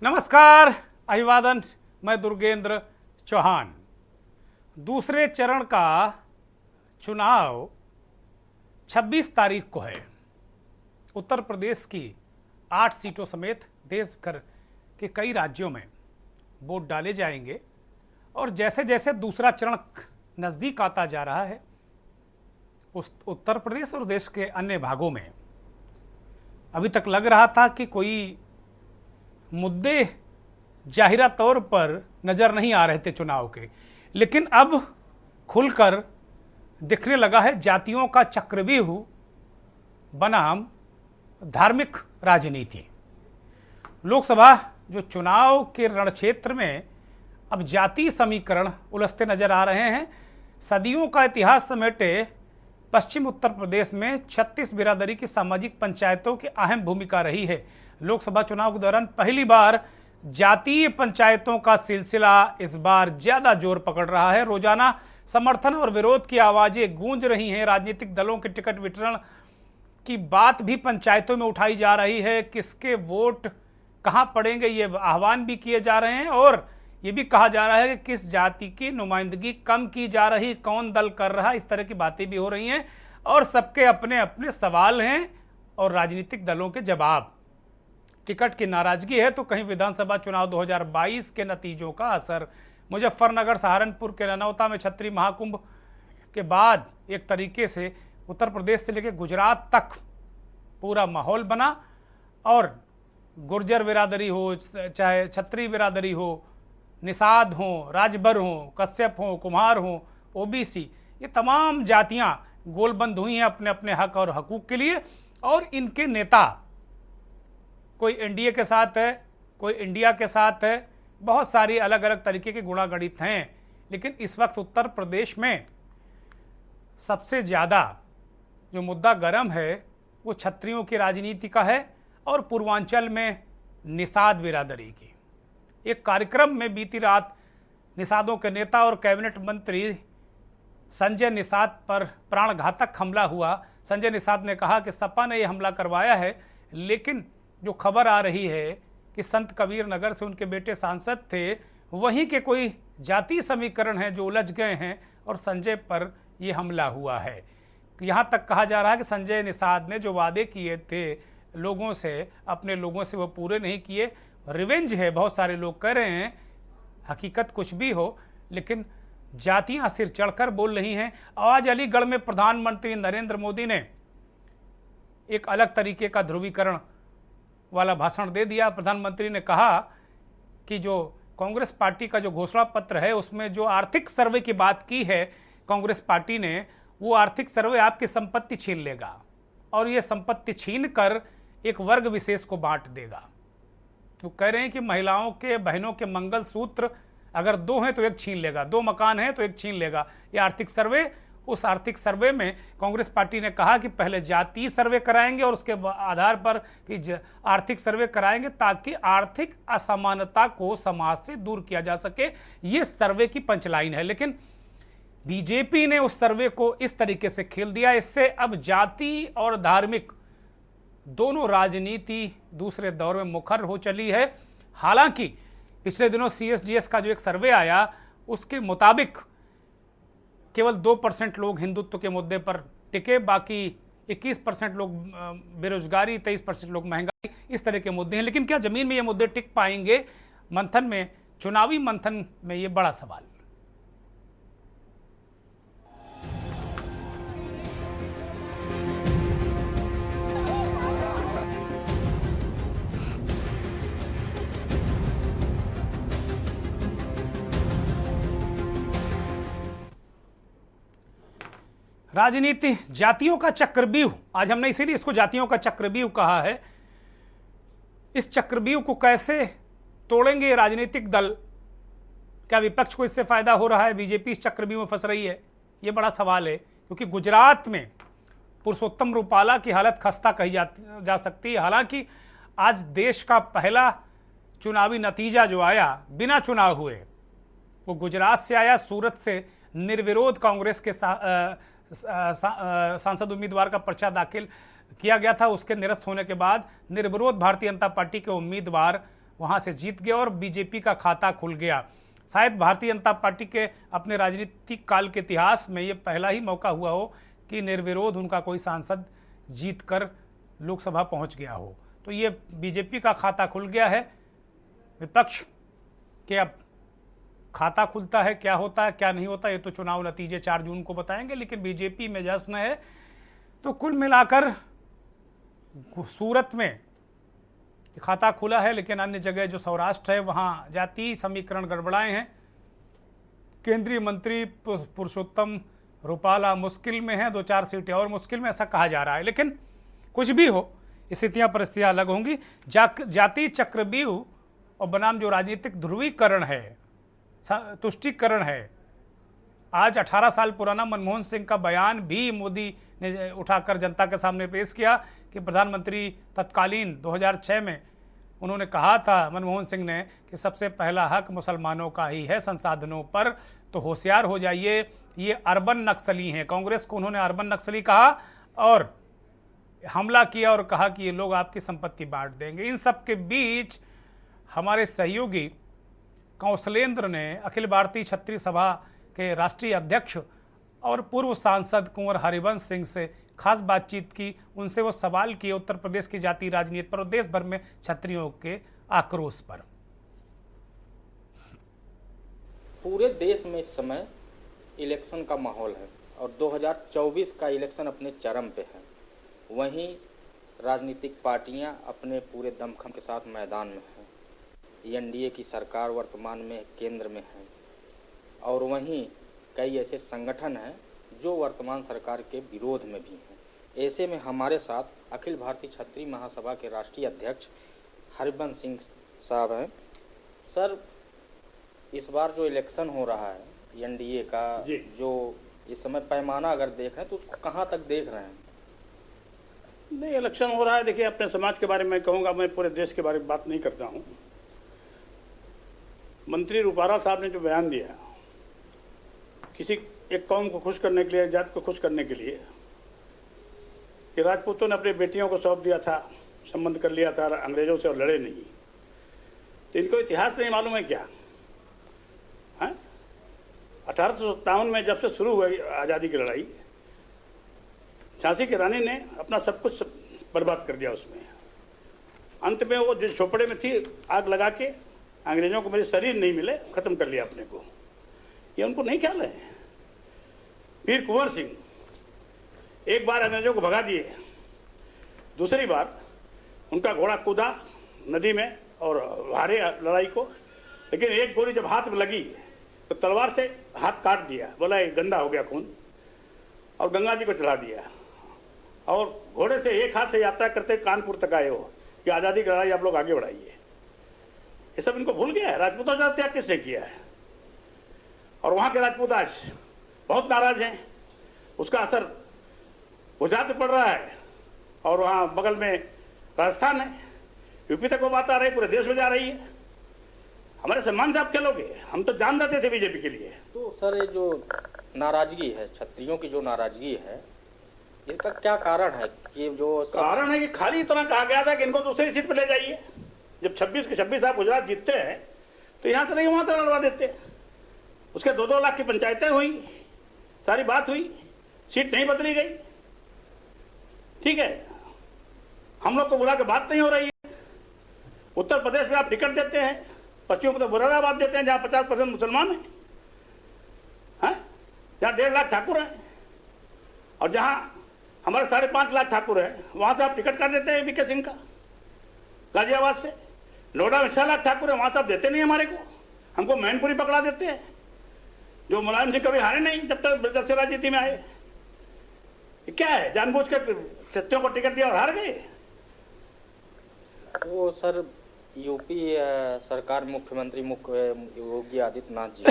नमस्कार, अभिवादन। मैं दुर्गेंद्र चौहान। दूसरे चरण का चुनाव 26 तारीख को है। उत्तर प्रदेश की 8 सीटों समेत देश भर के कई राज्यों में वोट डाले जाएंगे और जैसे जैसे दूसरा चरण नज़दीक आता जा रहा है, उस उत्तर प्रदेश और देश के अन्य भागों में अभी तक लग रहा था कि कोई मुद्दे जाहिरा तौर पर नज़र नहीं आ रहे थे चुनाव के, लेकिन अब खुलकर दिखने लगा है जातियों का चक्रव्यूह बनाम धार्मिक राजनीति। लोकसभा जो चुनाव के रणक्षेत्र में अब जाति समीकरण उलझते नजर आ रहे हैं। सदियों का इतिहास समेटे पश्चिम उत्तर प्रदेश में 36 बिरादरी की सामाजिक पंचायतों की अहम भूमिका रही है। लोकसभा चुनाव के दौरान पहली बार जातीय पंचायतों का सिलसिला इस बार ज्यादा जोर पकड़ रहा है। रोजाना समर्थन और विरोध की आवाजें गूंज रही हैं। राजनीतिक दलों के टिकट वितरण की बात भी पंचायतों में उठाई जा रही है। किसके वोट कहां पड़ेंगे ये आह्वान भी किए जा रहे हैं और ये भी कहा जा रहा है कि किस जाति की नुमाइंदगी कम की जा रही, कौन दल कर रहा, इस तरह की बातें भी हो रही हैं और सबके अपने अपने सवाल हैं और राजनीतिक दलों के जवाब। टिकट की नाराजगी है तो कहीं विधानसभा चुनाव 2022 के नतीजों का असर। मुजफ्फरनगर, सहारनपुर के ननौता में छतरी महाकुंभ के बाद एक तरीके से उत्तर प्रदेश से लेकर गुजरात तक पूरा माहौल बना और गुर्जर बिरादरी हो, चाहे छतरी बिरादरी हो, निषाद हों, राजभर हों, कश्यप हों, कुम्हार हों, ओबीसी, ये तमाम जातियां गोलबंद हुई हैं अपने अपने हक और हकूक़ के लिए। और इनके नेता कोई एनडीए के साथ है, कोई इंडिया के साथ है, बहुत सारी अलग अलग तरीके के गुणागणित हैं। लेकिन इस वक्त उत्तर प्रदेश में सबसे ज़्यादा जो मुद्दा गर्म है वो क्षत्रियों की राजनीति का है और पूर्वांचल में निषाद बिरादरी की। एक कार्यक्रम में बीती रात निषादों के नेता और कैबिनेट मंत्री संजय निषाद पर प्राणघातक हमला हुआ। संजय निषाद ने कहा कि सपा ने यह हमला करवाया है, लेकिन जो खबर आ रही है कि संत कबीर नगर से उनके बेटे सांसद थे, वहीं के कोई जाति समीकरण हैं जो उलझ गए हैं और संजय पर यह हमला हुआ है। यहाँ तक कहा जा रहा है कि संजय निषाद ने जो वादे किए थे लोगों से, अपने लोगों से, वो पूरे नहीं किए। रिवेंज है, बहुत सारे लोग कह रहे हैं। हकीकत कुछ भी हो, लेकिन जातियां सिर चढ़कर बोल रही हैं। आज अलीगढ़ में प्रधानमंत्री नरेंद्र मोदी ने एक अलग तरीके का ध्रुवीकरण वाला भाषण दे दिया। प्रधानमंत्री ने कहा कि जो कांग्रेस पार्टी का जो घोषणा पत्र है उसमें जो आर्थिक सर्वे की बात की है कांग्रेस पार्टी ने, वो आर्थिक सर्वे आपकी संपत्ति छीन लेगा और ये संपत्ति छीन कर एक वर्ग विशेष को बांट देगा। वो कह रहे हैं कि महिलाओं के, बहनों के मंगलसूत्र अगर 2 हैं तो एक छीन लेगा, 2 मकान हैं तो एक छीन लेगा। ये आर्थिक सर्वे, उस आर्थिक सर्वे में कांग्रेस पार्टी ने कहा कि पहले जाति सर्वे कराएंगे और उसके आधार पर आर्थिक सर्वे कराएंगे ताकि आर्थिक असमानता को समाज से दूर किया जा सके। ये सर्वे की पंचलाइन है, लेकिन बीजेपी ने उस सर्वे को इस तरीके से खेल दिया। इससे अब जाति और धार्मिक दोनों राजनीति दूसरे दौर में मुखर हो चली है। हालांकि पिछले दिनों CSDS का जो एक सर्वे आया उसके मुताबिक केवल 2% लोग हिंदुत्व के मुद्दे पर टिके, बाकी 21% लोग बेरोजगारी, 23% लोग महंगाई, इस तरह के मुद्दे हैं। लेकिन क्या जमीन में ये मुद्दे टिक पाएंगे? मंथन में, चुनावी मंथन में ये बड़ा सवाल। राजनीति जातियों का चक्रव्यूह, आज हमने इसीलिए इसको जातियों का चक्रव्यूह कहा है। इस चक्रव्यूह को कैसे तोड़ेंगे राजनीतिक दल? क्या विपक्ष को इससे फायदा हो रहा है? बीजेपी इस चक्रव्यूह में फंस रही है? ये बड़ा सवाल है, क्योंकि गुजरात में पुरुषोत्तम रूपाला की हालत खस्ता कही जा सकती है। हालांकि आज देश का पहला चुनावी नतीजा जो आया बिना चुनाव हुए, वो गुजरात से आया। सूरत से निर्विरोध कांग्रेस के सांसद उम्मीदवार का पर्चा दाखिल किया गया था। उसके निरस्त होने के बाद निर्विरोध भारतीय जनता पार्टी के उम्मीदवार वहाँ से जीत गया और बीजेपी का खाता खुल गया। शायद भारतीय जनता पार्टी के अपने राजनीतिक काल के इतिहास में ये पहला ही मौका हुआ हो कि निर्विरोध उनका कोई सांसद जीत कर लोकसभा पहुँच गया हो। तो ये बीजेपी का खाता खुल गया है। विपक्ष के अब खाता खुलता है, क्या होता है क्या नहीं होता ये तो चुनाव नतीजे 4 जून को बताएंगे, लेकिन बीजेपी में जश्न है। तो कुल मिलाकर सूरत में खाता खुला है, लेकिन अन्य जगह जो सौराष्ट्र है वहाँ जातीय समीकरण गड़बड़ाए हैं। केंद्रीय मंत्री पुरुषोत्तम रूपाला मुश्किल में हैं, 2-4 सीटें और मुश्किल में, ऐसा कहा जा रहा है। लेकिन कुछ भी हो, स्थितियाँ परिस्थितियाँ अलग होंगी। जातीय चक्रव्यूह और बनाम जो राजनीतिक ध्रुवीकरण है, तुष्टीकरण है, आज 18 साल पुराना मनमोहन सिंह का बयान भी मोदी ने उठाकर जनता के सामने पेश किया कि प्रधानमंत्री तत्कालीन 2006 में उन्होंने कहा था, मनमोहन सिंह ने, कि सबसे पहला हक मुसलमानों का ही है संसाधनों पर, तो होशियार हो जाइए, ये अर्बन नक्सली हैं। कांग्रेस को उन्होंने अर्बन नक्सली कहा और हमला किया और कहा कि ये लोग आपकी संपत्ति बांट देंगे। इन सब के बीच हमारे सहयोगी कौशलेंद्र ने अखिल भारतीय क्षत्रिय सभा के राष्ट्रीय अध्यक्ष और पूर्व सांसद कुंवर हरिवंश सिंह से खास बातचीत की। उनसे वो सवाल किए उत्तर प्रदेश की जातीय राजनीति पर और देश भर में क्षत्रियों के आक्रोश पर। पूरे देश में इस समय इलेक्शन का माहौल है और 2024 का इलेक्शन अपने चरम पे है। वहीं राजनीतिक पार्टियां अपने पूरे दमखम के साथ मैदान में हैं। एनडीए की सरकार वर्तमान में केंद्र में है और वहीं कई ऐसे संगठन हैं जो वर्तमान सरकार के विरोध में भी हैं। ऐसे में हमारे साथ अखिल भारतीय क्षत्रिय महासभा के राष्ट्रीय अध्यक्ष हरिवंश सिंह साहब हैं। सर, इस बार जो इलेक्शन हो रहा है एनडीए का, जो इस समय पैमाना अगर देख रहे हैं तो उसको कहाँ तक देख रहे हैं? नहीं, इलेक्शन हो रहा है। देखिए, अपने समाज के बारे में कहूँगा, मैं पूरे देश के बारे में बात नहीं करता हूँ। मंत्री रूपाला साहब ने जो बयान दिया, किसी एक कौम को खुश करने के लिए, जात को खुश करने के लिए, कि राजपूतों ने अपनी बेटियों को सौंप दिया था, संबंध कर लिया था अंग्रेजों से और लड़े नहीं, तो इनको इतिहास नहीं मालूम है क्या? हैं? 1857 में जब से शुरू हुई आज़ादी की लड़ाई, झांसी की रानी ने अपना सब कुछ बर्बाद कर दिया उसमें। अंत में वो जो झोपड़े में थी, आग लगा के अंग्रेजों को मेरे शरीर नहीं मिले, खत्म कर लिया अपने को। ये उनको नहीं ख्याल है। फिर कुंवर सिंह एक बार अंग्रेजों को भगा दिए, दूसरी बार उनका घोड़ा कूदा नदी में और हारे लड़ाई को, लेकिन एक गोली जब हाथ में लगी तो तलवार से हाथ काट दिया, बोला ये गंदा हो गया खून, और गंगा जी को चढ़ा दिया। और घोड़े से एक हाथ से यात्रा करते कानपुर तक आए हो कि आज़ादी की लड़ाई आप लोग आगे बढ़ाइए। ये सब इनको भूल गया है। राजपूतों का त्याग किसने किया है? और वहाँ के राजपूत आज बहुत नाराज हैं। उसका असर गुजरात में पड़ रहा है और वहाँ बगल में राजस्थान है, यूपी तक वो बात आ रही है, पूरे देश में जा रही है। हमारे सम्मान से आप खेलोगे? हम तो जान देते थे बीजेपी के लिए। तो सर, ये जो नाराजगी है, क्षत्रियों की जो नाराजगी है, इसका क्या कारण है? कि जो कारण है कि खाली इतना कहा गया था कि इनको दूसरी सीट पर ले जाइए। जब 26 के 26 आप गुजरात जीतते हैं तो यहाँ से नहीं वहाँ से लड़वा देते। उसके 2-2 लाख की पंचायतें हुई, सारी बात हुई, सीट नहीं बदली गई। ठीक है, हम लोग को बुला के बात नहीं हो रही है। उत्तर प्रदेश में आप टिकट देते हैं, पश्चिम उत्तर मुरादाबाद देते हैं जहाँ 50% मुसलमान हैं, जहाँ 1.5 लाख ठाकुर हैं, और जहाँ हमारे 5.5 लाख ठाकुर हैं वहाँ से आप टिकट काट देते हैं वीके सिंह का, गाजियाबाद से। नोएडा में 6 लाख ठाकुर है, वहाँ से आप देते नहीं हमारे को, हमको मैनपुरी पकड़ा देते हैं, जो मुलायम सिंह कभी हारे नहीं जब से राजनीति में आए। क्या है, जानबूझ के सत्यों को टिकट दिया और हार गए? वो सर, यूपी सरकार मुख्यमंत्री योगी आदित्यनाथ जी,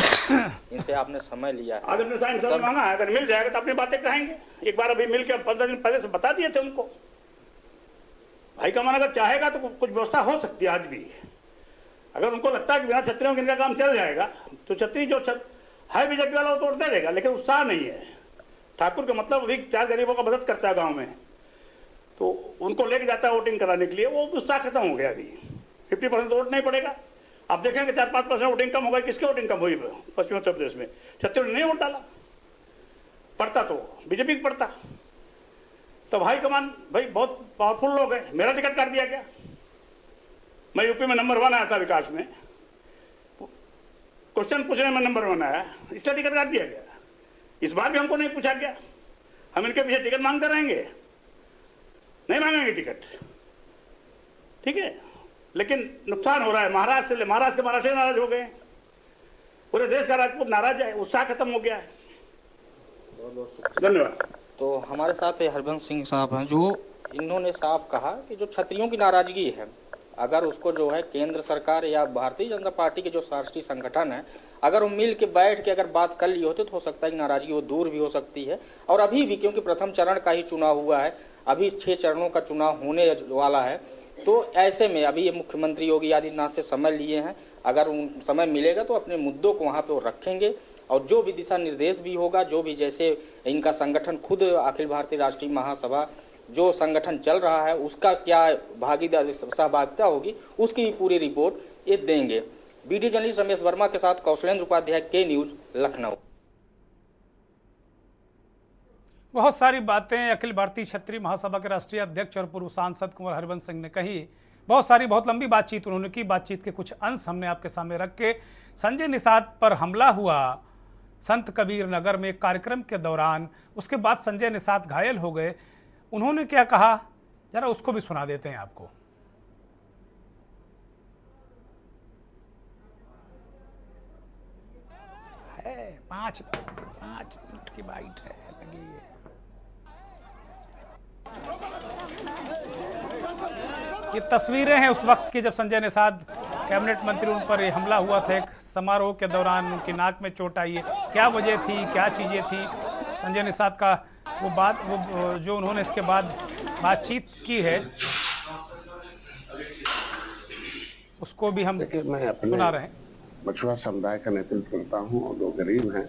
इनसे आपने समय लिया है। आदित्यनाथ समय मांगा है, अगर मिल जाएगा तो अपनी बातें कहेंगे। एक बार अभी मिल के 15 दिन पहले से बता दिए थे उनको। भाई का मन अगर चाहेगा तो कुछ व्यवस्था हो सकती है आज भी। अगर उनको लगता है कि बिना छत्रियों के इनका काम चल जाएगा तो छत्री जो है बीजेपी वाला वो तोड़ दे देगा, लेकिन उत्साह नहीं है। ठाकुर का मतलब अभी 4 गरीबों का मदद करता है गाँव में, तो उनको लेके जाता है वोटिंग कराने के लिए, वो उत्साह खत्म हो गया अभी। 50% वोट नहीं पड़ेगा। आप देखेंगे 4-5% वोटिंग कम होगा। किसकी वोटिंग कम हुई पश्चिमी उत्तर प्रदेश में? छत्तीसगढ़ ने वोट डाला। पड़ता तो बीजेपी को पड़ता। तो भाई कमान भाई बहुत पावरफुल लोग हैं। मेरा टिकट काट दिया गया। मैं यूपी में नंबर 1 आया था विकास में, क्वेश्चन पूछने में नंबर 1 आया, इसलिए टिकट काट दिया गया। इस बार भी हमको नहीं पूछा गया। हम इनके पीछे टिकट मांगते रहेंगे? नहीं मांगेंगे टिकट, ठीक है। लेकिन नुकसान हो रहा है महाराष्ट्र के महाराष्ट्र नाराज हो गए। पूरे देश का राजपूत नाराज है, उत्साह खत्म हो गया है। धन्यवाद। तो हमारे साथ हरबंस सिंह साहब हैं, जो इन्होंने साफ कहा कि जो क्षत्रियों की नाराजगी है, अगर उसको जो है केंद्र सरकार या भारतीय जनता पार्टी के जो राष्ट्रीय संगठन है, अगर वो मिल के बैठ के अगर बात कर ली होती तो हो सकता है कि नाराजगी वो दूर भी हो सकती है। और अभी भी क्योंकि प्रथम चरण का ही चुनाव हुआ है, अभी 6 चरणों का चुनाव होने वाला है, तो ऐसे में अभी ये मुख्यमंत्री योगी आदित्यनाथ से समय लिए हैं। अगर उन समय मिलेगा तो अपने मुद्दों को वहाँ पे वो रखेंगे और जो भी दिशा निर्देश भी होगा, जो भी जैसे इनका संगठन खुद अखिल भारतीय राष्ट्रीय महासभा जो संगठन चल रहा है उसका क्या भागीदारी सहभागिता होगी, उसकी भी पूरी रिपोर्ट ये देंगे। वीडियो जर्नलिस्ट रमेश वर्मा के साथ कौशलेंद्र उपाध्याय, के न्यूज़, लखनऊ। बहुत सारी बातें अखिल भारतीय क्षत्रिय महासभा के राष्ट्रीय अध्यक्ष और पूर्व सांसद कुंवर हरबंस सिंह ने कही। बहुत लंबी बातचीत उन्होंने की। बातचीत के कुछ अंश हमने आपके सामने रख के, संजय निषाद पर हमला हुआ संत कबीर नगर में एक कार्यक्रम के दौरान, उसके बाद संजय निषाद घायल हो गए, उन्होंने क्या कहा जरा उसको भी सुना देते हैं आपको। है 5 मिनट की बाइट है लगी है। ये तस्वीरें हैं उस वक्त की जब संजय निषाद कैबिनेट मंत्री, उन पर हमला हुआ था एक समारोह के दौरान। उनकी नाक में चोट आई है। क्या वजह थी, क्या चीज़ें थी, संजय निषाद का वो जो उन्होंने इसके बाद बातचीत की है उसको भी हम सुना रहे हैं। मछुआ समुदाय का नेतृत्व करता हूं और 2 गरीब हैं,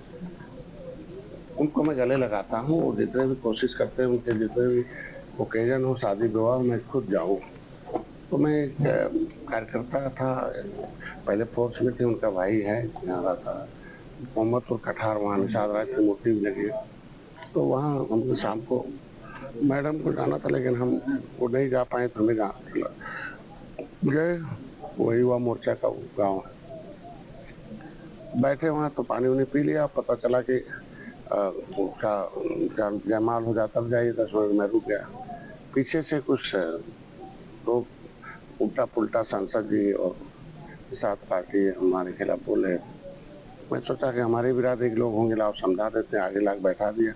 उनको मैं गले लगाता हूं और जितने भी कोशिश करते हैं उनके जितने भी ओकेजन हो, शादी विवाह, मैं खुद जाऊं। तो मैं एक कार्यकर्ता था, पहले फोर्स में थे, उनका भाई है यहाँ रहता मोहम्मद और कठार, वहाँ निषाद राज की मूर्ति भी लगी है। तो वहाँ हमको शाम को मैडम को जाना था, लेकिन हम वो नहीं जा पाए तो हमें गए। वही युवा मोर्चा का गांव है। बैठे वहाँ तो पानी उन्हें पी लिया। पता चला कि उसका जयमाल हो जाता, जाइए 10 मिनट में रुक गया। पीछे से कुछ लोग उल्टा पुल्टा सांसद जी और साथ पार्टी हमारे खिलाफ बोले। मैं सोचा कि हमारे बिरादरी के लोग होंगे, लाओ समझा देते हैं। आगे लाके बैठा दिया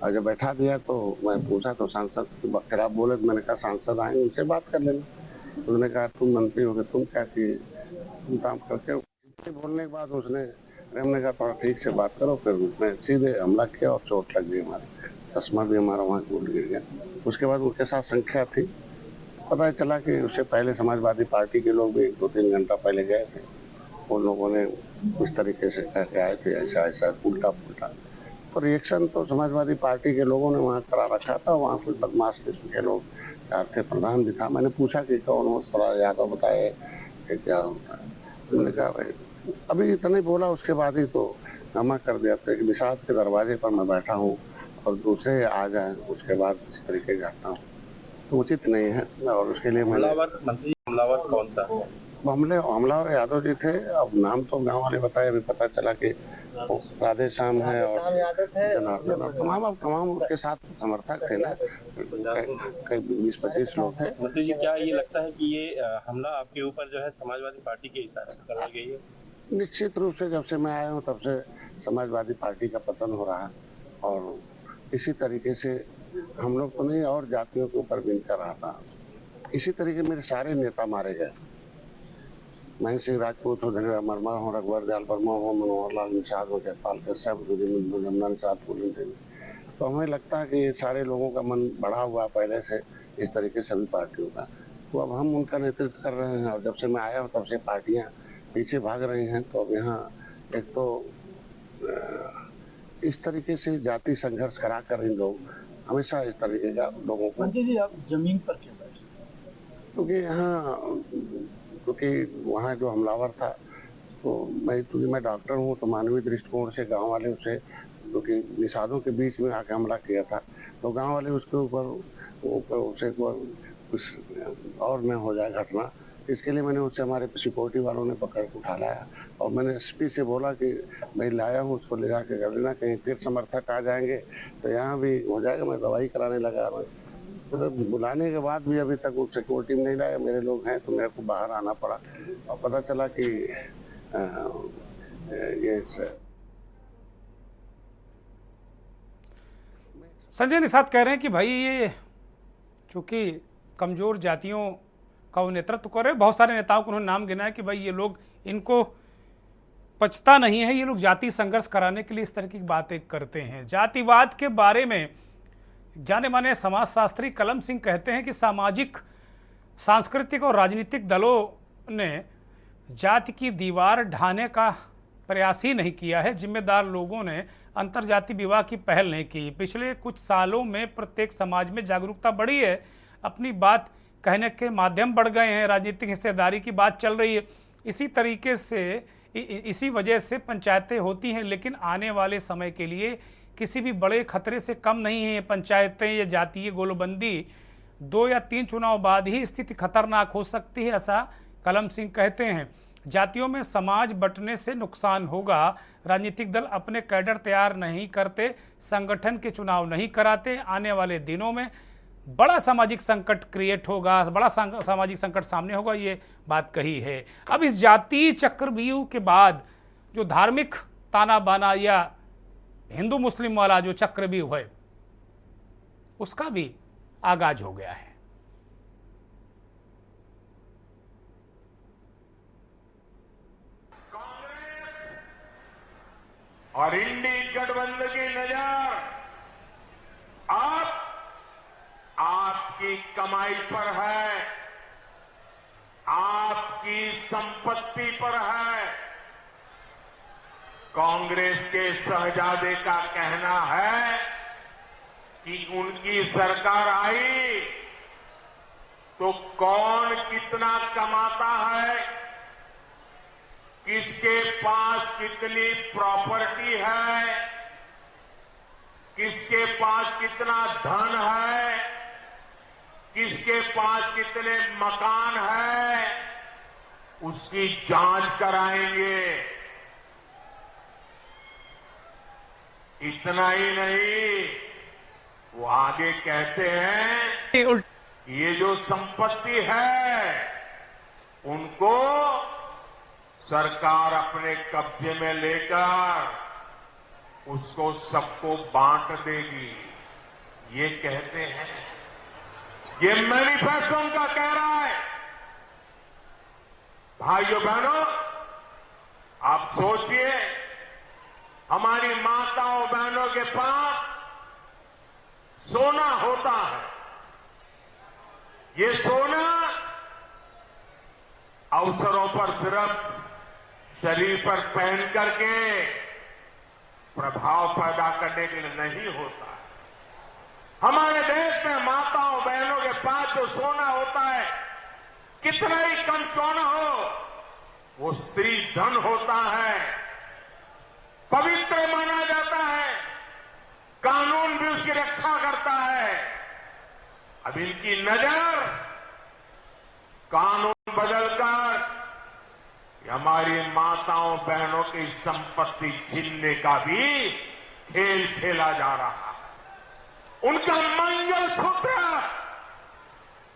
और जब बैठा दिया तो मैं पूछा तो सांसद के खिलाफ बोले। तो मैंने कहा सांसद आए उनसे बात कर लेना। उन्होंने कहा तुम मंत्री हो गए, तुम क्या किए, तुम काम करके। बोलने के बाद उसने, हमने कहा थोड़ा ठीक से बात करो। फिर उसने सीधे हमला किया और चोट लग गई हमारे, चश्मा भी हमारा वहाँ टूट गिर गया। उसके बाद उनके साथ संख्या थी। पता चला कि उससे पहले समाजवादी पार्टी के लोग भी 2-3 घंटा पहले गए थे। उन लोगों ने इस तरीके से कह के आए थे, ऐसा ऐसा उल्टा पुल्टा। तो रिएक्शन तो समाजवादी पार्टी के लोगों ने वहाँ करा रखा था। वहाँ कुछ बदमाश किस्म के लोग थे, प्रधान भी था। मैंने पूछा कि कौन हो, थोड़ा यादव बताए कि क्या होता है। उन्होंने कहा भाई अभी इतना ही बोला, उसके बाद ही तो जमा कर दिया था कि निषाद के दरवाजे पर मैं बैठा हूँ और दूसरे आ जाए, उसके बाद इस तरीके का घटना तो उचित नहीं है। और उसके लिए हमलावर कौन सा? हमलावर यादव जी थे। अब नाम तो गांव वाले बताए, अभी पता चला कि राधे श्याम है और जनार्दन और तमाम उसके साथ समर्थक थे ना, कई 20-25 लोग थे। मंत्री जी, क्या ये लगता है कि ये हमला आपके ऊपर जो है समाजवादी पार्टी के इशारे से करवाई गई है? निश्चित रूप से जब से मैं आया हूँ तब से समाजवादी पार्टी का पतन हो रहा है और इसी तरीके से हम लोग तो नहीं और जातियों के ऊपर भी कर रहा था। इसी तरीके मेरे सारे नेता मारे गए। महेश सिंह राजपूत हो, धनीराम वर्मा हो, रघुवर दयाल वर्मा हो, मनोहर लाल निषाद हो, जयपाल कश्यप, जमुना निषाद, पूरन देवी। तो हमें लगता है कि सारे लोगों का मन बढ़ा हुआ पहले से इस तरीके सभी पार्टियों का। तो अब हम उनका नेतृत्व कर रहे हैं और जब से मैं आया हूँ तब से पार्टियाँ पीछे भाग रही हैं। तो अब यहाँ एक तो इस तरीके से जाति संघर्ष करा कर इन लोग हमेशा इस तरीके का लोगों को। जी आप जमीन पर क्यों बैठे? क्योंकि यहाँ क्योंकि वहाँ जो हमलावर था, तो मैं डॉक्टर हूँ, तो मानवीय दृष्टिकोण से गांव वाले उसे, क्योंकि निषादों के बीच में आके हमला किया था, तो गांव वाले उसके ऊपर उसे कुछ और न हो जाए घटना, इसके लिए मैंने उससे, हमारे सिक्योरिटी वालों ने पकड़ के उठा लाया और मैंने एसपी से बोला कि मैं लाया हूँ, उसको ले जाके कर लेना, कहीं फिर समर्थक आ जाएंगे तो यहाँ भी हो जाएगा। मैं दवाई कराने लगा, मैं तो बुलाने के बाद भी अभी तक वो सिक्योरिटी नहीं लाया, मेरे लोग हैं, तो मेरे को बाहर आना पड़ा और पता चला कि ये संजय निषाद कह रहे हैं कि भाई ये चूंकि कमज़ोर जातियों का वो नेतृत्व कर रहे हैं, बहुत सारे नेताओं को उन्होंने नाम गिना है कि भाई ये लोग, इनको पचता नहीं है, ये लोग जाति संघर्ष कराने के लिए इस तरह की बातें करते हैं। जातिवाद के बारे में जाने माने समाजशास्त्री कलम सिंह कहते हैं कि सामाजिक, सांस्कृतिक और राजनीतिक दलों ने जाति की दीवार ढाने का प्रयास ही नहीं किया है। जिम्मेदार लोगों ने अंतरजातीय विवाह की पहल नहीं की। पिछले कुछ सालों में प्रत्येक समाज में जागरूकता बढ़ी है, अपनी बात कहने के माध्यम बढ़ गए हैं, राजनीतिक हिस्सेदारी की बात चल रही है। इसी तरीके से, इसी वजह से पंचायतें होती हैं, लेकिन आने वाले समय के लिए किसी भी बड़े खतरे से कम नहीं है पंचायतें या जातीय गोलबंदी। 2 या 3 चुनाव बाद ही स्थिति खतरनाक हो सकती है, ऐसा कलम सिंह कहते हैं। जातियों में समाज बंटने से नुकसान होगा। राजनीतिक दल अपने कैडर तैयार नहीं करते, संगठन के चुनाव नहीं कराते। आने वाले दिनों में बड़ा सामाजिक संकट क्रिएट होगा, बड़ा सामाजिक संकट सामने होगा, ये बात कही है। अब इस जातीय चक्रव्यूह के बाद जो धार्मिक ताना बाना या हिंदू मुस्लिम वाला जो चक्रव्यूह है, उसका भी आगाज हो गया है। और इंडी गठबंधन की नजर अब आपकी कमाई पर है, आपकी संपत्ति पर है। कांग्रेस के शहजादे का कहना है कि उनकी सरकार आई तो कौन कितना कमाता है, किसके पास कितनी प्रॉपर्टी है, किसके पास कितना धन है, किसके पास कितने मकान है, उसकी जांच कराएंगे। इतना ही नहीं, वो आगे कहते हैं ये जो संपत्ति है उनको सरकार अपने कब्जे में लेकर उसको सबको बांट देगी, ये कहते हैं। ये मैनिफेस्टो उनका कह रहा है। भाइयों बहनों, आप सोचिए, हमारी माताओं बहनों के पास सोना होता है, ये सोना अवसरों पर सिर्फ शरीर पर पहन करके प्रभाव पैदा करने के लिए नहीं होता है। हमारे देश में माताओं बहनों के पास जो सोना होता है, कितना ही कम क्यों न हो, वो स्त्री धन होता है, पवित्र माना जाता है, कानून भी उसकी रक्षा करता है। अब इनकी नजर कानून बदलकर हमारी माताओं बहनों की संपत्ति छीनने का भी खेल खेला जा रहा है। उनका मंगल सूत्र,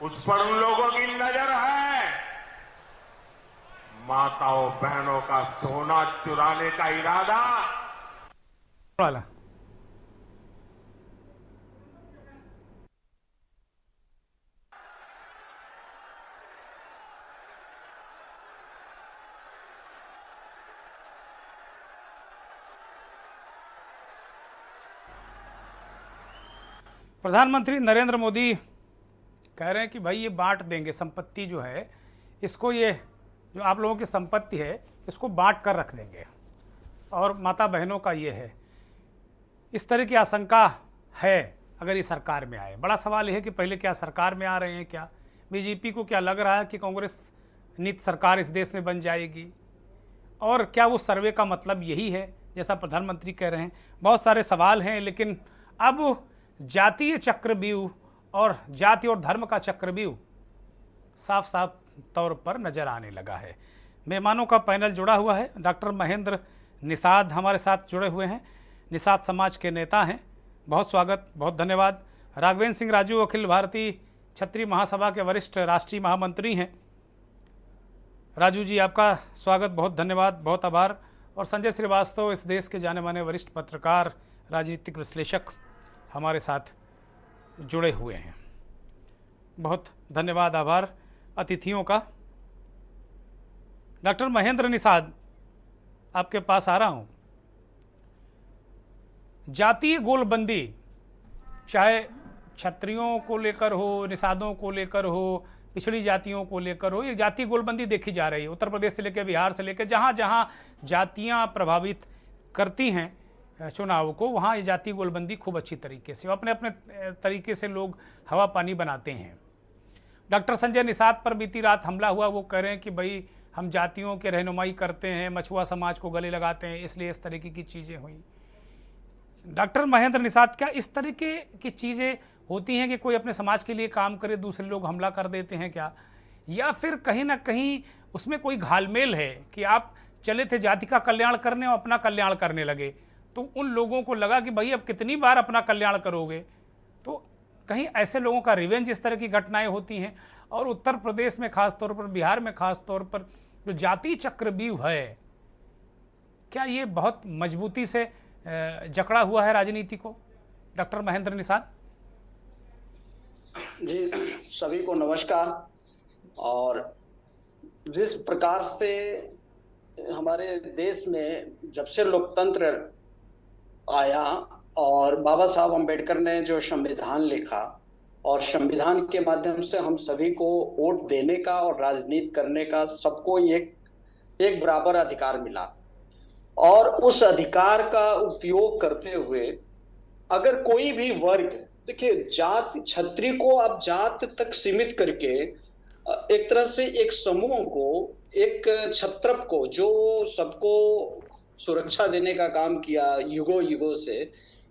उस पर उन लोगों की नजर है। माताओं बहनों का सोना चुराने का इरादा वाला। प्रधानमंत्री नरेंद्र मोदी कह रहे हैं कि भाई ये बांट देंगे, संपत्ति जो है इसको, ये जो आप लोगों की संपत्ति है इसको बांट कर रख देंगे, और माता बहनों का ये है। इस तरह की आशंका है अगर ये सरकार में आए। बड़ा सवाल यह है कि पहले क्या सरकार में आ रहे हैं, क्या बीजेपी को क्या लग रहा है कि कांग्रेस नीत सरकार इस देश में बन जाएगी? और क्या वो सर्वे का मतलब यही है जैसा प्रधानमंत्री कह रहे हैं? बहुत सारे सवाल हैं, लेकिन अब जातीय चक्रव्यूह और जाति और धर्म का चक्रव्यूह साफ साफ तौर पर नजर आने लगा है। मेहमानों का पैनल जुड़ा हुआ है। डॉक्टर महेंद्र निषाद हमारे साथ जुड़े हुए हैं, निषाद समाज के नेता हैं। बहुत स्वागत, बहुत धन्यवाद। राघवेंद्र सिंह राजू अखिल भारतीय क्षत्रिय महासभा के वरिष्ठ राष्ट्रीय महामंत्री हैं। राजू जी, आपका स्वागत, बहुत धन्यवाद, बहुत आभार। और संजय श्रीवास्तव, इस देश के जाने माने वरिष्ठ पत्रकार, राजनीतिक विश्लेषक, हमारे साथ जुड़े हुए हैं। बहुत धन्यवाद, आभार अतिथियों का। डॉक्टर महेंद्र निषाद, आपके पास आ रहा हूं। जातीय गोलबंदी, चाहे क्षत्रियों को लेकर हो, निषादों को लेकर हो, पिछड़ी जातियों को लेकर हो, ये जातीय गोलबंदी देखी जा रही है। उत्तर प्रदेश से लेकर बिहार से लेकर जहाँ जहाँ जातियाँ प्रभावित करती हैं चुनाव को, वहाँ ये जातीय गोलबंदी खूब अच्छी तरीके से, अपने अपने तरीके से लोग हवा पानी बनाते हैं। डॉक्टर संजय निषाद पर बीती रात हमला हुआ, वो कह रहे हैं कि भाई हम जातियों के रहनुमाई करते हैं, मछुआ समाज को गले लगाते हैं, इसलिए इस तरीके की चीज़ें हुई। डॉक्टर महेंद्र निषाद, क्या इस तरीके की चीज़ें होती हैं कि कोई अपने समाज के लिए काम करे, दूसरे लोग हमला कर देते हैं क्या? या फिर कहीं ना कहीं उसमें कोई घालमेल है कि आप चले थे जाति का कल्याण करने और अपना कल्याण करने लगे, तो उन लोगों को लगा कि भाई अब कितनी बार अपना कल्याण करोगे? तो कहीं ऐसे लोगों का रिवेंज, इस तरह की घटनाएं होती हैं। और उत्तर प्रदेश में खास तौर पर, बिहार में खास तौर पर जो जाति चक्रव्यूह है, क्या ये बहुत मजबूती से जकड़ा हुआ है राजनीति को? डॉक्टर महेंद्र निषाद जी, सभी को नमस्कार। और जिस प्रकार से हमारे देश में जब से लोकतंत्र आया और बाबा साहब अम्बेडकर ने जो संविधान लिखा, और संविधान के माध्यम से हम सभी को वोट देने का और राजनीति करने का सबको एक बराबर अधिकार मिला, और उस अधिकार का उपयोग करते हुए अगर कोई भी वर्ग, देखिए जात क्षत्रिय को आप जात तक सीमित करके एक तरह से एक समूह को, एक क्षत्रप को जो सबको सुरक्षा देने का काम किया युगों से,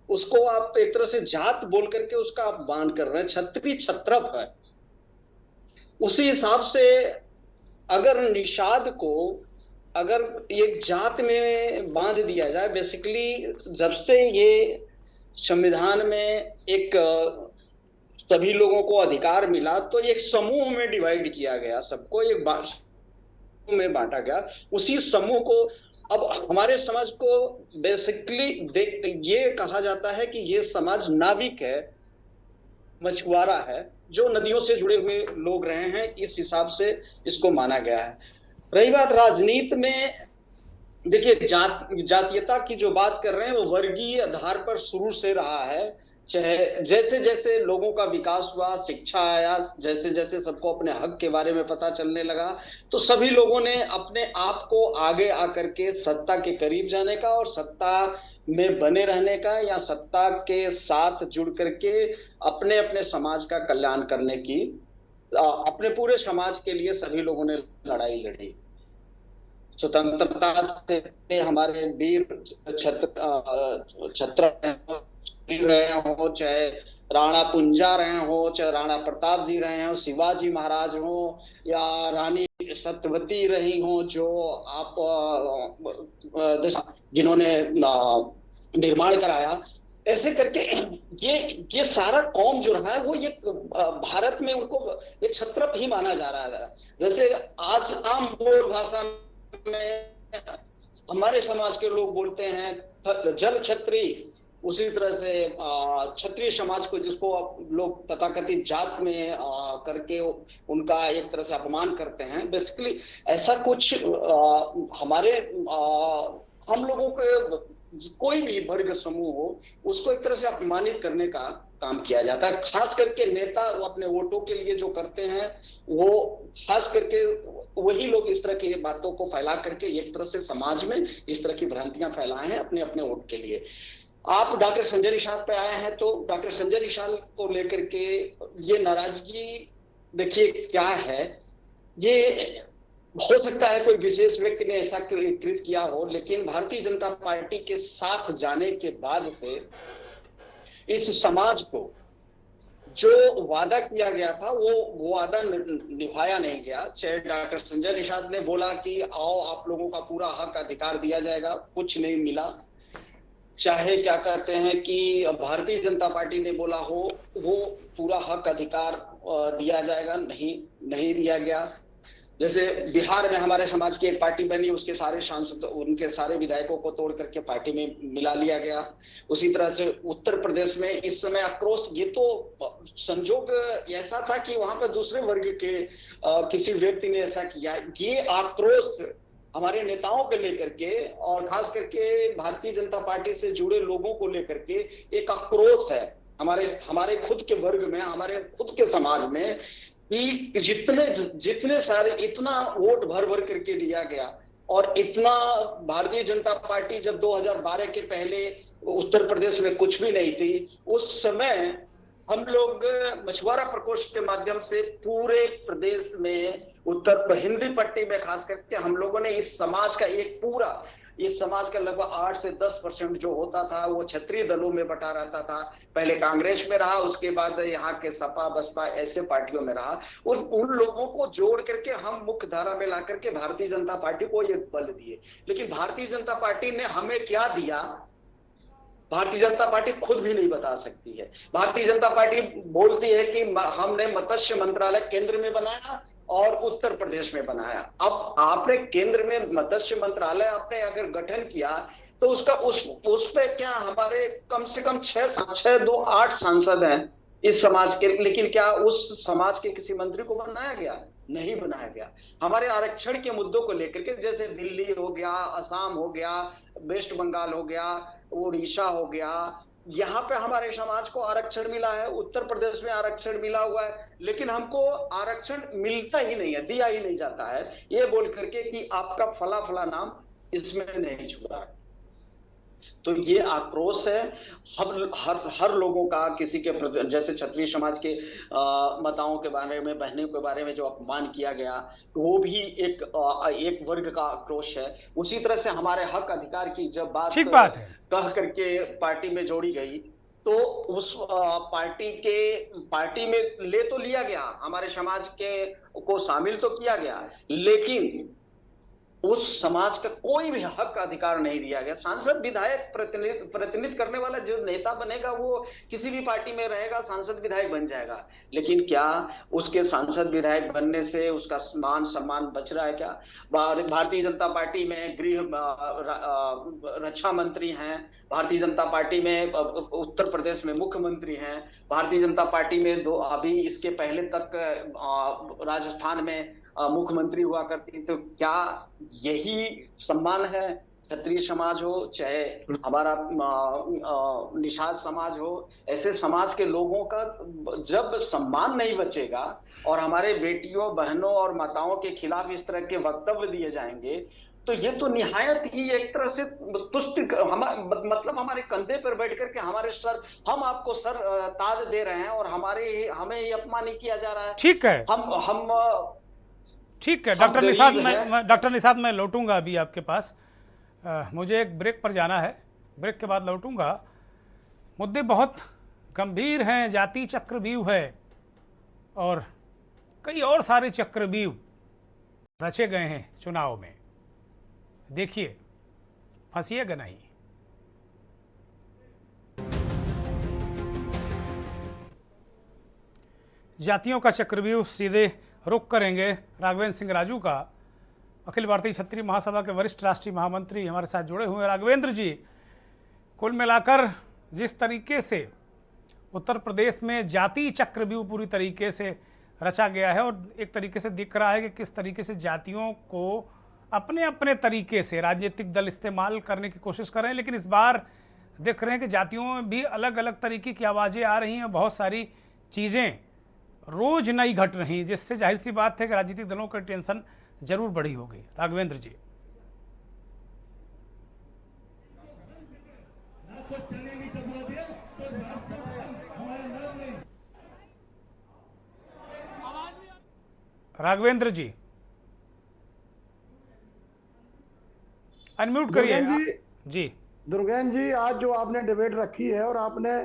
उसको आप एक तरह से जात बोल करके उसका आप बान कर रहे हैं। क्षत्रिय क्षत्रप है। उसी हिसाब से अगर निषाद को अगर एक जात में बांध दिया जाए, बेसिकली जब से ये संविधान में एक सभी लोगों को अधिकार मिला, तो एक समूह में डिवाइड किया गया, सबको एक में बांटा गया। उसी समूह को अब हमारे समाज को बेसिकली ये कहा जाता है कि ये समाज नाविक है, मछुआरा है, जो नदियों से जुड़े हुए लोग रहे हैं, इस हिसाब से इसको माना गया है। रही बात राजनीति में, देखिए जातीयता की जो बात कर रहे हैं वो वर्गीय आधार पर शुरू से रहा है। चाहे जैसे जैसे लोगों का विकास हुआ, शिक्षा आया, जैसे जैसे सबको अपने हक के बारे में पता चलने लगा, तो सभी लोगों ने अपने आप को आगे आकर के सत्ता के करीब जाने का और सत्ता में बने रहने का, या सत्ता के साथ जुड़ करके अपने अपने समाज का कल्याण करने की, अपने पूरे समाज के लिए सभी लोगों ने लड़ाई लड़ी। स्वतंत्रता से हमारे वीर छत्र रहे हो, चाहे राणा कुंजा रहे हो, चाहे राणा प्रताप जी रहे हो, शिवाजी महाराज हो, या रानी सत्यवती रही हो, जो आप जिन्होंने निर्माण कराया, ऐसे करके ये सारा कौम जो रहा है वो ये भारत में उनको एक क्षत्रप ही माना जा रहा है। जैसे आज आम बोल भाषा में हमारे समाज के लोग बोलते हैं जल क्षत्रिय, उसी तरह से क्षत्रिय समाज को, जिसको लोग तथाकथित जात में करके उनका एक तरह से अपमान करते हैं। बेसिकली ऐसा कुछ हमारे हम लोगों के कोई भी वर्ग समूह हो, उसको एक तरह से अपमानित करने का काम किया जाता है। खास करके नेता वो अपने वोटों के लिए जो करते हैं, वो खास करके वही लोग इस तरह की बातों को फैला करके एक तरह से समाज में इस तरह की भ्रांतियां फैलाए हैं अपने अपने वोट के लिए। आप डॉक्टर संजय निषाद पे आए हैं, तो डॉक्टर संजय निषाद को लेकर के ये नाराजगी देखिए क्या है। ये हो सकता है कोई विशेष व्यक्ति ने ऐसा कृत किया हो, लेकिन भारतीय जनता पार्टी के साथ जाने के बाद से इस समाज को जो वादा किया गया था वो वादा निभाया नहीं गया। चाहे डॉक्टर संजय निषाद ने बोला कि आओ आप लोगों का पूरा हक अधिकार दिया जाएगा, कुछ नहीं मिला। चाहे क्या कहते हैं कि भारतीय जनता पार्टी ने बोला हो वो पूरा हक अधिकार दिया जाएगा, नहीं दिया गया। जैसे बिहार में हमारे समाज की एक पार्टी बनी, उसके सारे सांसद, उनके सारे विधायकों को तोड़ करके पार्टी में मिला लिया गया। उसी तरह से उत्तर प्रदेश में इस समय आक्रोश, ये तो संजोग ऐसा था कि वहां पर दूसरे वर्ग के किसी व्यक्ति ने ऐसा किया। ये आक्रोश हमारे नेताओं को लेकर के और खास करके भारतीय जनता पार्टी से जुड़े लोगों को लेकर के एक आक्रोश है हमारे खुद के वर्ग में, हमारे खुद के समाज में, कि जितने सारे इतना वोट भर भर करके दिया गया और इतना भारतीय जनता पार्टी जब 2012 के पहले उत्तर प्रदेश में कुछ भी नहीं थी, उस समय हम लोग मछुआरा प्रकोष्ठ के माध्यम से पूरे प्रदेश में उत्तर हिंदी पट्टी में खास करके हम लोगों ने इस समाज का लगभग 8 से 10% जो होता था वो क्षत्रिय दलों में बटा रहता था। पहले कांग्रेस में रहा, उसके बाद यहाँ के सपा बसपा ऐसे पार्टियों में रहा। उन लोगों को जोड़ करके हम मुख्य धारा में ला करके भारतीय जनता पार्टी को ये बल दिए। लेकिन भारतीय जनता पार्टी ने हमें क्या दिया, भारतीय जनता पार्टी खुद भी नहीं बता सकती है। भारतीय जनता पार्टी बोलती है कि हमने मत्स्य मंत्रालय केंद्र में बनाया और उत्तर प्रदेश में बनाया। अब आपने केंद्र में मत्स्य मंत्रालय आपने अगर गठन किया तो उसका उस पे क्या हमारे कम से कम 8 सांसद हैं इस समाज के, लेकिन क्या उस समाज के किसी मंत्री को बनाया गया? नहीं बनाया गया। हमारे आरक्षण के मुद्दों को लेकर के, जैसे दिल्ली हो गया, असम हो गया, वेस्ट बंगाल हो गया, उड़ीसा हो गया, यहाँ पे हमारे समाज को आरक्षण मिला है, उत्तर प्रदेश में आरक्षण मिला हुआ है, लेकिन हमको आरक्षण मिलता ही नहीं है, दिया ही नहीं जाता है, ये बोल करके कि आपका फला फला नाम इसमें नहीं छुआ है। तो ये आक्रोश है हर लोगों का, किसी के जैसे क्षत्रिय समाज के माताओं के बारे में, बहनों के बारे में जो अपमान किया गया, वो भी एक वर्ग का आक्रोश है। उसी तरह से हमारे हक अधिकार की जब बात है कह करके पार्टी में जोड़ी गई तो उस पार्टी में ले तो लिया गया, हमारे समाज के को शामिल तो किया गया, लेकिन उस समाज का कोई भी हक अधिकार नहीं दिया गया। सांसद विधायक प्रतिनिधित्व करने वाला जो नेता बनेगा वो किसी भी पार्टी में रहेगा, सांसद विधायक बन जाएगा, लेकिन क्या उसके सांसद विधायक बनने से उसका मान सम्मान बच रहा है? क्या भारतीय जनता पार्टी में रक्षा मंत्री हैं, भारतीय जनता पार्टी में उत्तर प्रदेश में मुख्यमंत्री हैं, भारतीय जनता पार्टी में अभी इसके पहले तक राजस्थान में मुख्यमंत्री हुआ करती, तो क्या यही सम्मान है? क्षत्रिय समाज हो चाहे हमारा निषाद समाज हो, ऐसे समाज के लोगों का जब सम्मान नहीं बचेगा और हमारे बेटियों, बहनों और माताओं के खिलाफ इस तरह के वक्तव्य दिए जाएंगे, तो ये तो निहायत ही एक तरह से तुष्ट, मतलब हमारे कंधे पर बैठ करके हमारे सर, हम आपको सर ताज दे रहे हैं और हमें ये अपमानित किया जा रहा है। ठीक है, हम ठीक है डॉक्टर निषाद, मैं लौटूंगा अभी आपके पास। मुझे एक ब्रेक पर जाना है, ब्रेक के बाद लौटूंगा। मुद्दे बहुत गंभीर हैं, जाति चक्रव्यूह है और कई और सारे चक्रव्यूह रचे गए हैं चुनाव में। देखिए, फंसिएगा नहीं। जातियों का चक्रव्यूह सीधे रुख करेंगे राघवेंद्र सिंह राजू का। अखिल भारतीय क्षत्रिय महासभा के वरिष्ठ राष्ट्रीय महामंत्री हमारे साथ जुड़े हुए हैं। राघवेंद्र जी, कुल मिलाकर जिस तरीके से उत्तर प्रदेश में जाति चक्रव्यूह पूरी तरीके से रचा गया है और एक तरीके से दिख रहा है कि किस तरीके से जातियों को अपने अपने तरीके से राजनीतिक दल इस्तेमाल करने की कोशिश कर रहे हैं, लेकिन इस बार देख रहे हैं कि जातियों में भी अलग अलग तरीके की आवाज़ें आ रही हैं, बहुत सारी चीज़ें रोज नई घट रही हैं, जिससे जाहिर सी बात है कि राजनीतिक दलों की टेंशन जरूर बढ़ी होगी। राघवेंद्र जी, राघवेंद्र जी, अनम्यूट करिए जी। दुर्गेन जी, आज जो आपने डिबेट रखी है और आपने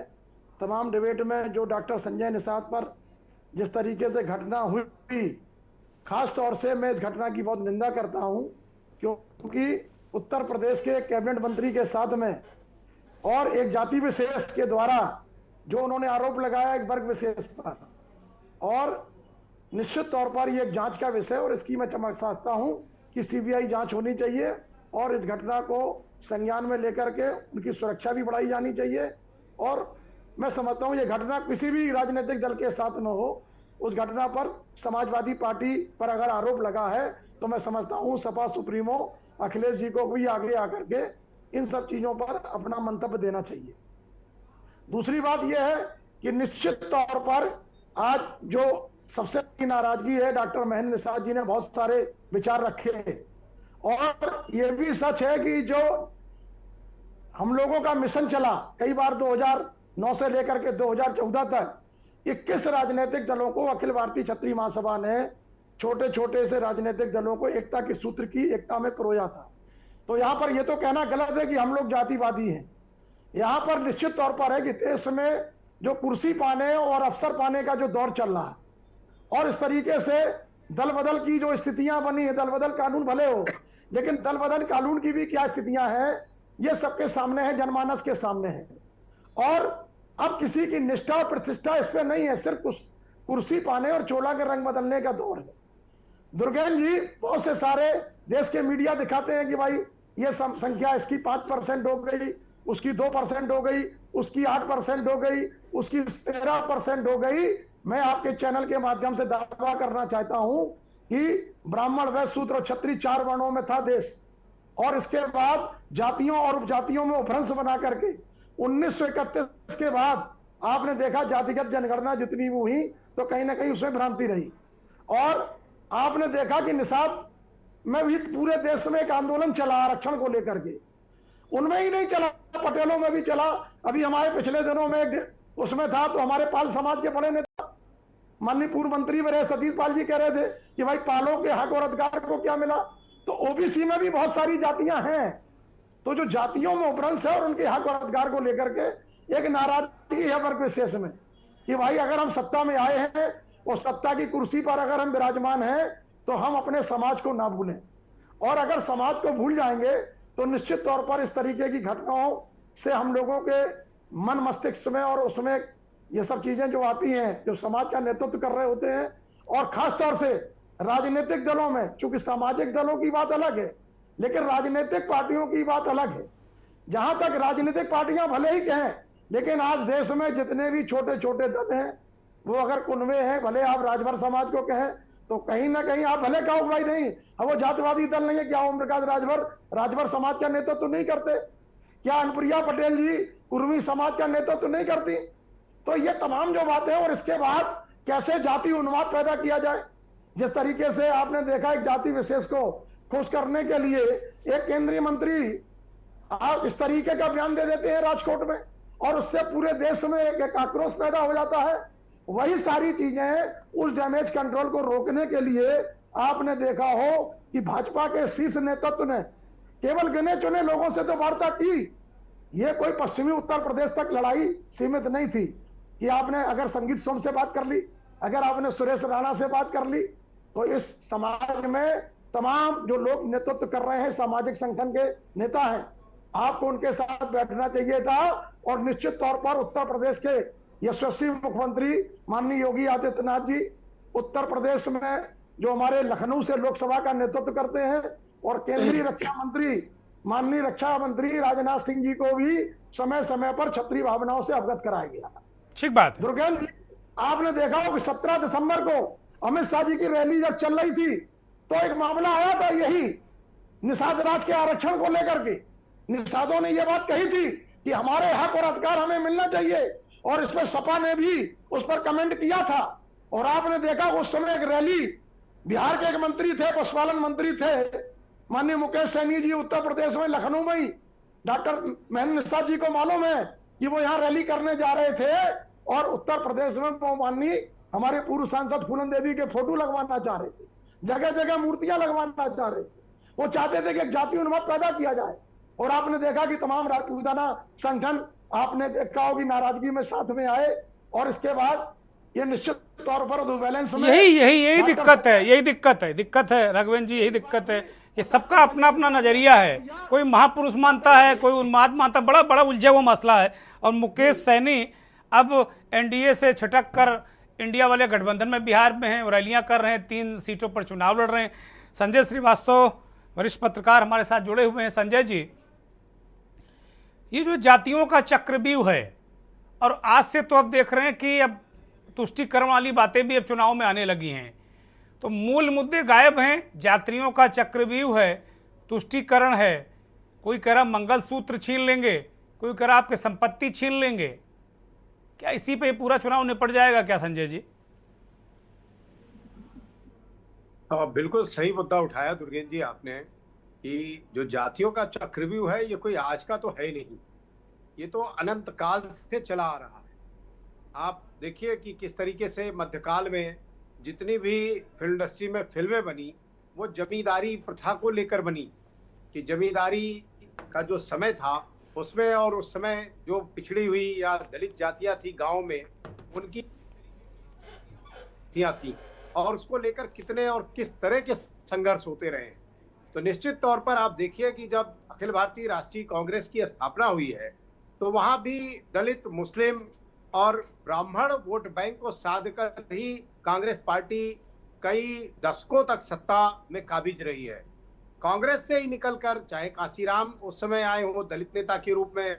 तमाम डिबेट में जो डॉक्टर संजय निषाद पर जिस तरीके से घटना हुई, खास तौर से मैं इस घटना की बहुत निंदा करता हूं, क्योंकि उत्तर प्रदेश के कैबिनेट मंत्री के साथ में और एक जाति विशेष के द्वारा जो उन्होंने आरोप लगाया एक वर्ग विशेष पर, और निश्चित तौर पर यह एक जांच का विषय और इसकी मैं चमक समझता हूं कि सीबीआई जांच होनी चाहिए और इस घटना को संज्ञान में लेकर के उनकी सुरक्षा भी बढ़ाई जानी चाहिए। और मैं समझता हूं यह घटना किसी भी राजनीतिक दल के साथ न हो, उस घटना पर समाजवादी पार्टी पर अगर आरोप लगा है तो मैं समझता हूं सपा सुप्रीमो अखिलेश जी को भी आगे आकर के इन सब चीजों पर अपना मंतव्य देना चाहिए। दूसरी बात यह है कि निश्चित तौर पर आज जो सबसे बड़ी नाराजगी है, डॉक्टर महेंद्र निषाद जी ने बहुत सारे विचार रखे हैं और यह भी सच है कि जो हम लोगों का मिशन चला कई बार 2009 से लेकर के 2014 तक 21 राजनीतिक दलों को अखिल भारतीय क्षत्रिय महासभा ने छोटे छोटे से राजनीतिक दलों को एकता के सूत्र की एकता में पिरोया था। तो यहां पर यह तो कहना गलत है कि हम लोग जातिवादी हैं। यहां पर निश्चित तौर पर है कि देश में जो कुर्सी पाने और अफसर पाने का जो दौर चल रहा है और इस तरीके से दल बदल की जो स्थितियां बनी है, दल बदल कानून भले हो लेकिन दल बदल कानून की भी क्या स्थितियां हैं ये सबके सामने है, जनमानस के सामने है। और अब किसी की निष्ठा और प्रतिष्ठा इस पे नहीं है, सिर्फ कुर्सी पाने और चोला के रंग बदलने का दौर है। दुर्गेन जी, बहुत से सारे देश के मीडिया दिखाते हैं कि भाई ये संख्या इसकी 5% हो गई, उसकी 2% हो गई, उसकी 8% हो गई, उसकी 13% हो गई। मैं आपके चैनल के माध्यम से दावा करना चाहता हूं कि ब्राह्मण, वैश्य, शूद्र और क्षत्रिय 4 वर्णों में था देश और इसके बाद जातियों और उपजातियों में उपभ्रंश बना करके 1931 के बाद आपने देखा जातिगत जनगणना जितनी हुई तो कहीं ना कहीं उसमें भ्रांति रही। और आपने देखा कि निषाद में भी पूरे देश में एक आंदोलन चला आरक्षण को लेकर के, उनमें ही नहीं चला, पटेलों में भी चला। अभी हमारे पिछले दिनों में उसमें था तो हमारे पाल समाज के बड़े नेता माननीय पूर्व मंत्री रहे सतीश पाल जी कह रहे थे कि भाई पालों के हक और अधिकार को क्या मिला। तो ओबीसी में भी बहुत सारी जातियां हैं, तो जो जातियों में उपभ्रंश है और उनके हक और अधिकार को लेकर के एक नाराजगी है वर्ग विशेष में कि भाई अगर हम सत्ता में आए हैं और सत्ता की कुर्सी पर अगर हम विराजमान हैं तो हम अपने समाज को ना भूलें, और अगर समाज को भूल जाएंगे तो निश्चित तौर पर इस तरीके की घटनाओं से हम लोगों के मन मस्तिष्क में और उसमें ये सब चीजें जो आती हैं, जो समाज का नेतृत्व कर रहे होते हैं और खास तौर से राजनीतिक दलों में, चूंकि सामाजिक दलों की बात अलग है लेकिन राजनीतिक पार्टियों की बात अलग है। जहां तक राजनीतिक पार्टियां भले ही कहें, लेकिन आज देश में जितने भी छोटे छोटे दल हैं वो अगर कुनवे हैं, भले आप राजभर समाज को कहें तो कहीं ना कहीं आप भले कहो भाई नहीं वो जातिवादी दल नहीं है, क्या ओम प्रकाश राजभर समाज का नेतृत्व नहीं करते, क्या अनुप्रिया पटेल जी कुर्मी समाज का नेतृत्व नहीं करती। तो ये तमाम जो बातें और इसके बाद कैसे जाति उन्माद पैदा किया जाए, जिस तरीके से आपने देखा एक जाति विशेष को खुश करने के लिए एक केंद्रीय मंत्री आप इस तरीके का बयान दे देते हैं राजकोट में और उससे पूरे देश में एक आक्रोश पैदा हो जाता है। वही सारी चीजें उस डैमेज कंट्रोल को रोकने के लिए आपने देखा हो कि भाजपा के शीर्ष नेतृत्व ने केवल गिने चुने लोगों से तो वार्ता की। ये कोई पश्चिमी उत्तर प्रदेश तक लड़ाई सीमित नहीं थी कि आपने अगर संगीत सोम से बात कर ली, अगर आपने सुरेश राणा से बात कर ली, तो इस समाज में तमाम जो लोग नेतृत्व कर रहे हैं, सामाजिक संगठन के नेता हैं, आपको उनके साथ बैठना चाहिए था। और निश्चित तौर पर उत्तर प्रदेश के यशस्वी मुख्यमंत्री माननीय योगी आदित्यनाथ जी उत्तर प्रदेश में जो हमारे लखनऊ से लोकसभा का नेतृत्व करते हैं और केंद्रीय रक्षा मंत्री माननीय रक्षा मंत्री राजनाथ सिंह जी को भी समय समय पर क्षत्रिय भावनाओं से अवगत कराया गया। ठीक बात। दुर्गेन जी, आपने देखा हो कि 17 दिसंबर को अमित शाह जी की रैली जब चल रही थी तो एक मामला आया था यही निषाद राज के आरक्षण को लेकर के। निषादों ने यह बात कही थी कि हमारे हक और अधिकार हमें मिलना चाहिए और इस पर सपा ने भी उस पर कमेंट किया था। और आपने देखा उस समय एक रैली, बिहार के एक मंत्री थे, पशुपालन मंत्री थे माननीय मुकेश सैनी जी, उत्तर प्रदेश में लखनऊ में ही डॉक्टर महेंद्र निषाद जी को मालूम है कि वो यहाँ रैली करने जा रहे थे और उत्तर प्रदेश में वो माननीय हमारे पूर्व सांसद फूलन देवी के फोटो लगवाना चाह रहे थे, जगह जगह मूर्तियां लगवाना चाह रहे थे। वो चाहते थे कि एक जातीय उन्माद पैदा किया जाए। और आपने देखा कि तमाम राजपूताना संगठन आपने देखा होगी नाराजगी में साथ में आए, और इसके बाद ये निश्चित तौर पर बैलेंस में यही दिक्कत है राघवेंद्र जी, यही दिक्कत है कि सबका अपना अपना नजरिया है। कोई महापुरुष मानता है, कोई उन्माद मानता है, बड़ा बड़ा उलझा हुआ मसला है। और मुकेश सैनी अब एनडीए से छिटक कर इंडिया वाले गठबंधन में बिहार में हैं, रैलियां कर रहे हैं, 3 सीटों पर चुनाव लड़ रहे हैं। संजय श्रीवास्तव वरिष्ठ पत्रकार हमारे साथ जुड़े हुए हैं। संजय जी, ये जो जातियों का चक्रव्यूह है, और आज से तो अब देख रहे हैं कि अब तुष्टीकरण वाली बातें भी अब चुनाव में आने लगी हैं, तो मूल मुद्दे गायब हैं। जातियों का चक्रव्यूह है, तुष्टीकरण है, कोई कह रहा मंगलसूत्र छीन लेंगे, कोई कह रहा आपकी संपत्ति छीन लेंगे। क्या इसी पे पूरा चुनाव निपट जाएगा क्या संजय जी? बिल्कुल सही मुद्दा उठाया दुर्गेंद्र जी आपने, कि जो जातियों का चक्रव्यूह है ये कोई आज का तो है नहीं, ये तो अनंत काल से चला आ रहा है। आप देखिए कि किस तरीके से मध्यकाल में जितनी भी फिल्म इंडस्ट्री में फिल्में बनी वो जमींदारी प्रथा को लेकर बनी, कि जमींदारी का जो समय था उसमें, और उस समय जो पिछड़ी हुई या दलित जातियां थी गांव में, उनकी थी, और उसको लेकर कितने और किस तरह के संघर्ष होते रहे। तो निश्चित तौर पर आप देखिए कि जब अखिल भारतीय राष्ट्रीय कांग्रेस की स्थापना हुई है तो वहां भी दलित, मुस्लिम और ब्राह्मण वोट बैंक को साध कर ही कांग्रेस पार्टी कई दशकों तक सत्ता में काबिज रही है। कांग्रेस से ही निकलकर, चाहे काशीराम उस समय आए हो दलित नेता के रूप में,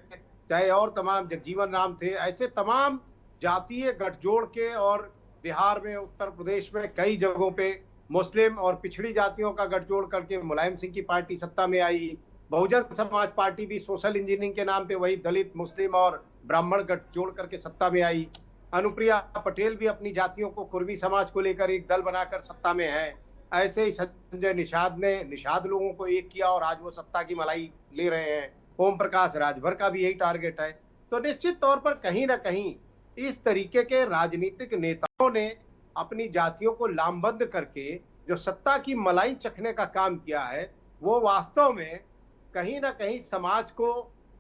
चाहे और तमाम जगजीवन राम थे, ऐसे तमाम जातीय गठजोड़ के, और बिहार में, उत्तर प्रदेश में कई जगहों पे मुस्लिम और पिछड़ी जातियों का गठजोड़ करके मुलायम सिंह की पार्टी सत्ता में आई। बहुजन समाज पार्टी भी सोशल इंजीनियरिंग के नाम पे वही दलित, मुस्लिम और ब्राह्मण गठजोड़ करके सत्ता में आई। अनुप्रिया पटेल भी अपनी जातियों को, कुर्मी समाज को लेकर एक दल बनाकर सत्ता में है। ऐसे ही संजय निषाद ने निषाद लोगों को एक किया और आज वो सत्ता की मलाई ले रहे हैं। ओम प्रकाश राजभर का भी यही टारगेट है। तो निश्चित तौर पर कहीं ना कहीं इस तरीके के राजनीतिक नेताओं ने अपनी जातियों को लामबंद करके जो सत्ता की मलाई चखने का काम किया है, वो वास्तव में कहीं ना कहीं समाज को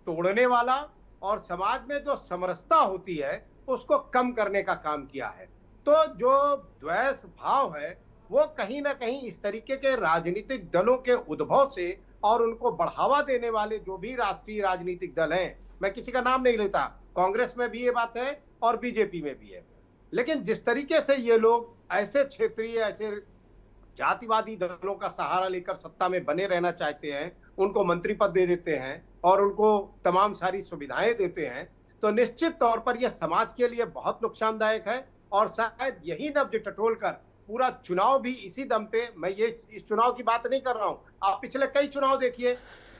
तोड़ने वाला और समाज में जो समरसता होती है उसको कम करने का काम किया है। तो जो द्वेष भाव है वो कहीं ना कहीं इस तरीके के राजनीतिक दलों के उद्भव से, और उनको बढ़ावा देने वाले जो भी राष्ट्रीय राजनीतिक दल हैं, मैं किसी का नाम नहीं लेता, कांग्रेस में भी ये बात है और बीजेपी में भी है, लेकिन जिस तरीके से ये लोग ऐसे क्षेत्रीय, ऐसे जातिवादी दलों का सहारा लेकर सत्ता में बने रहना चाहते हैं, उनको मंत्री पद दे देते हैं और उनको तमाम सारी सुविधाएं देते हैं, तो निश्चित तौर पर यह समाज के लिए बहुत नुकसानदायक है। और शायद यही नब्ज टटोल कर पूरा चुनाव भी इसी दम पे, मैं ये इस चुनाव की बात नहीं कर रहा हूं, आप पिछले कई चुनाव देखिए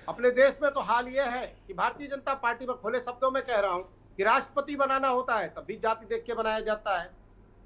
अपने देश में, तो हाल ये है कि भारतीय जनता पार्टी में खुले शब्दों में कह रहा हूं कि राष्ट्रपति बनाना होता है तब भी जाति देख के बनाया जाता है।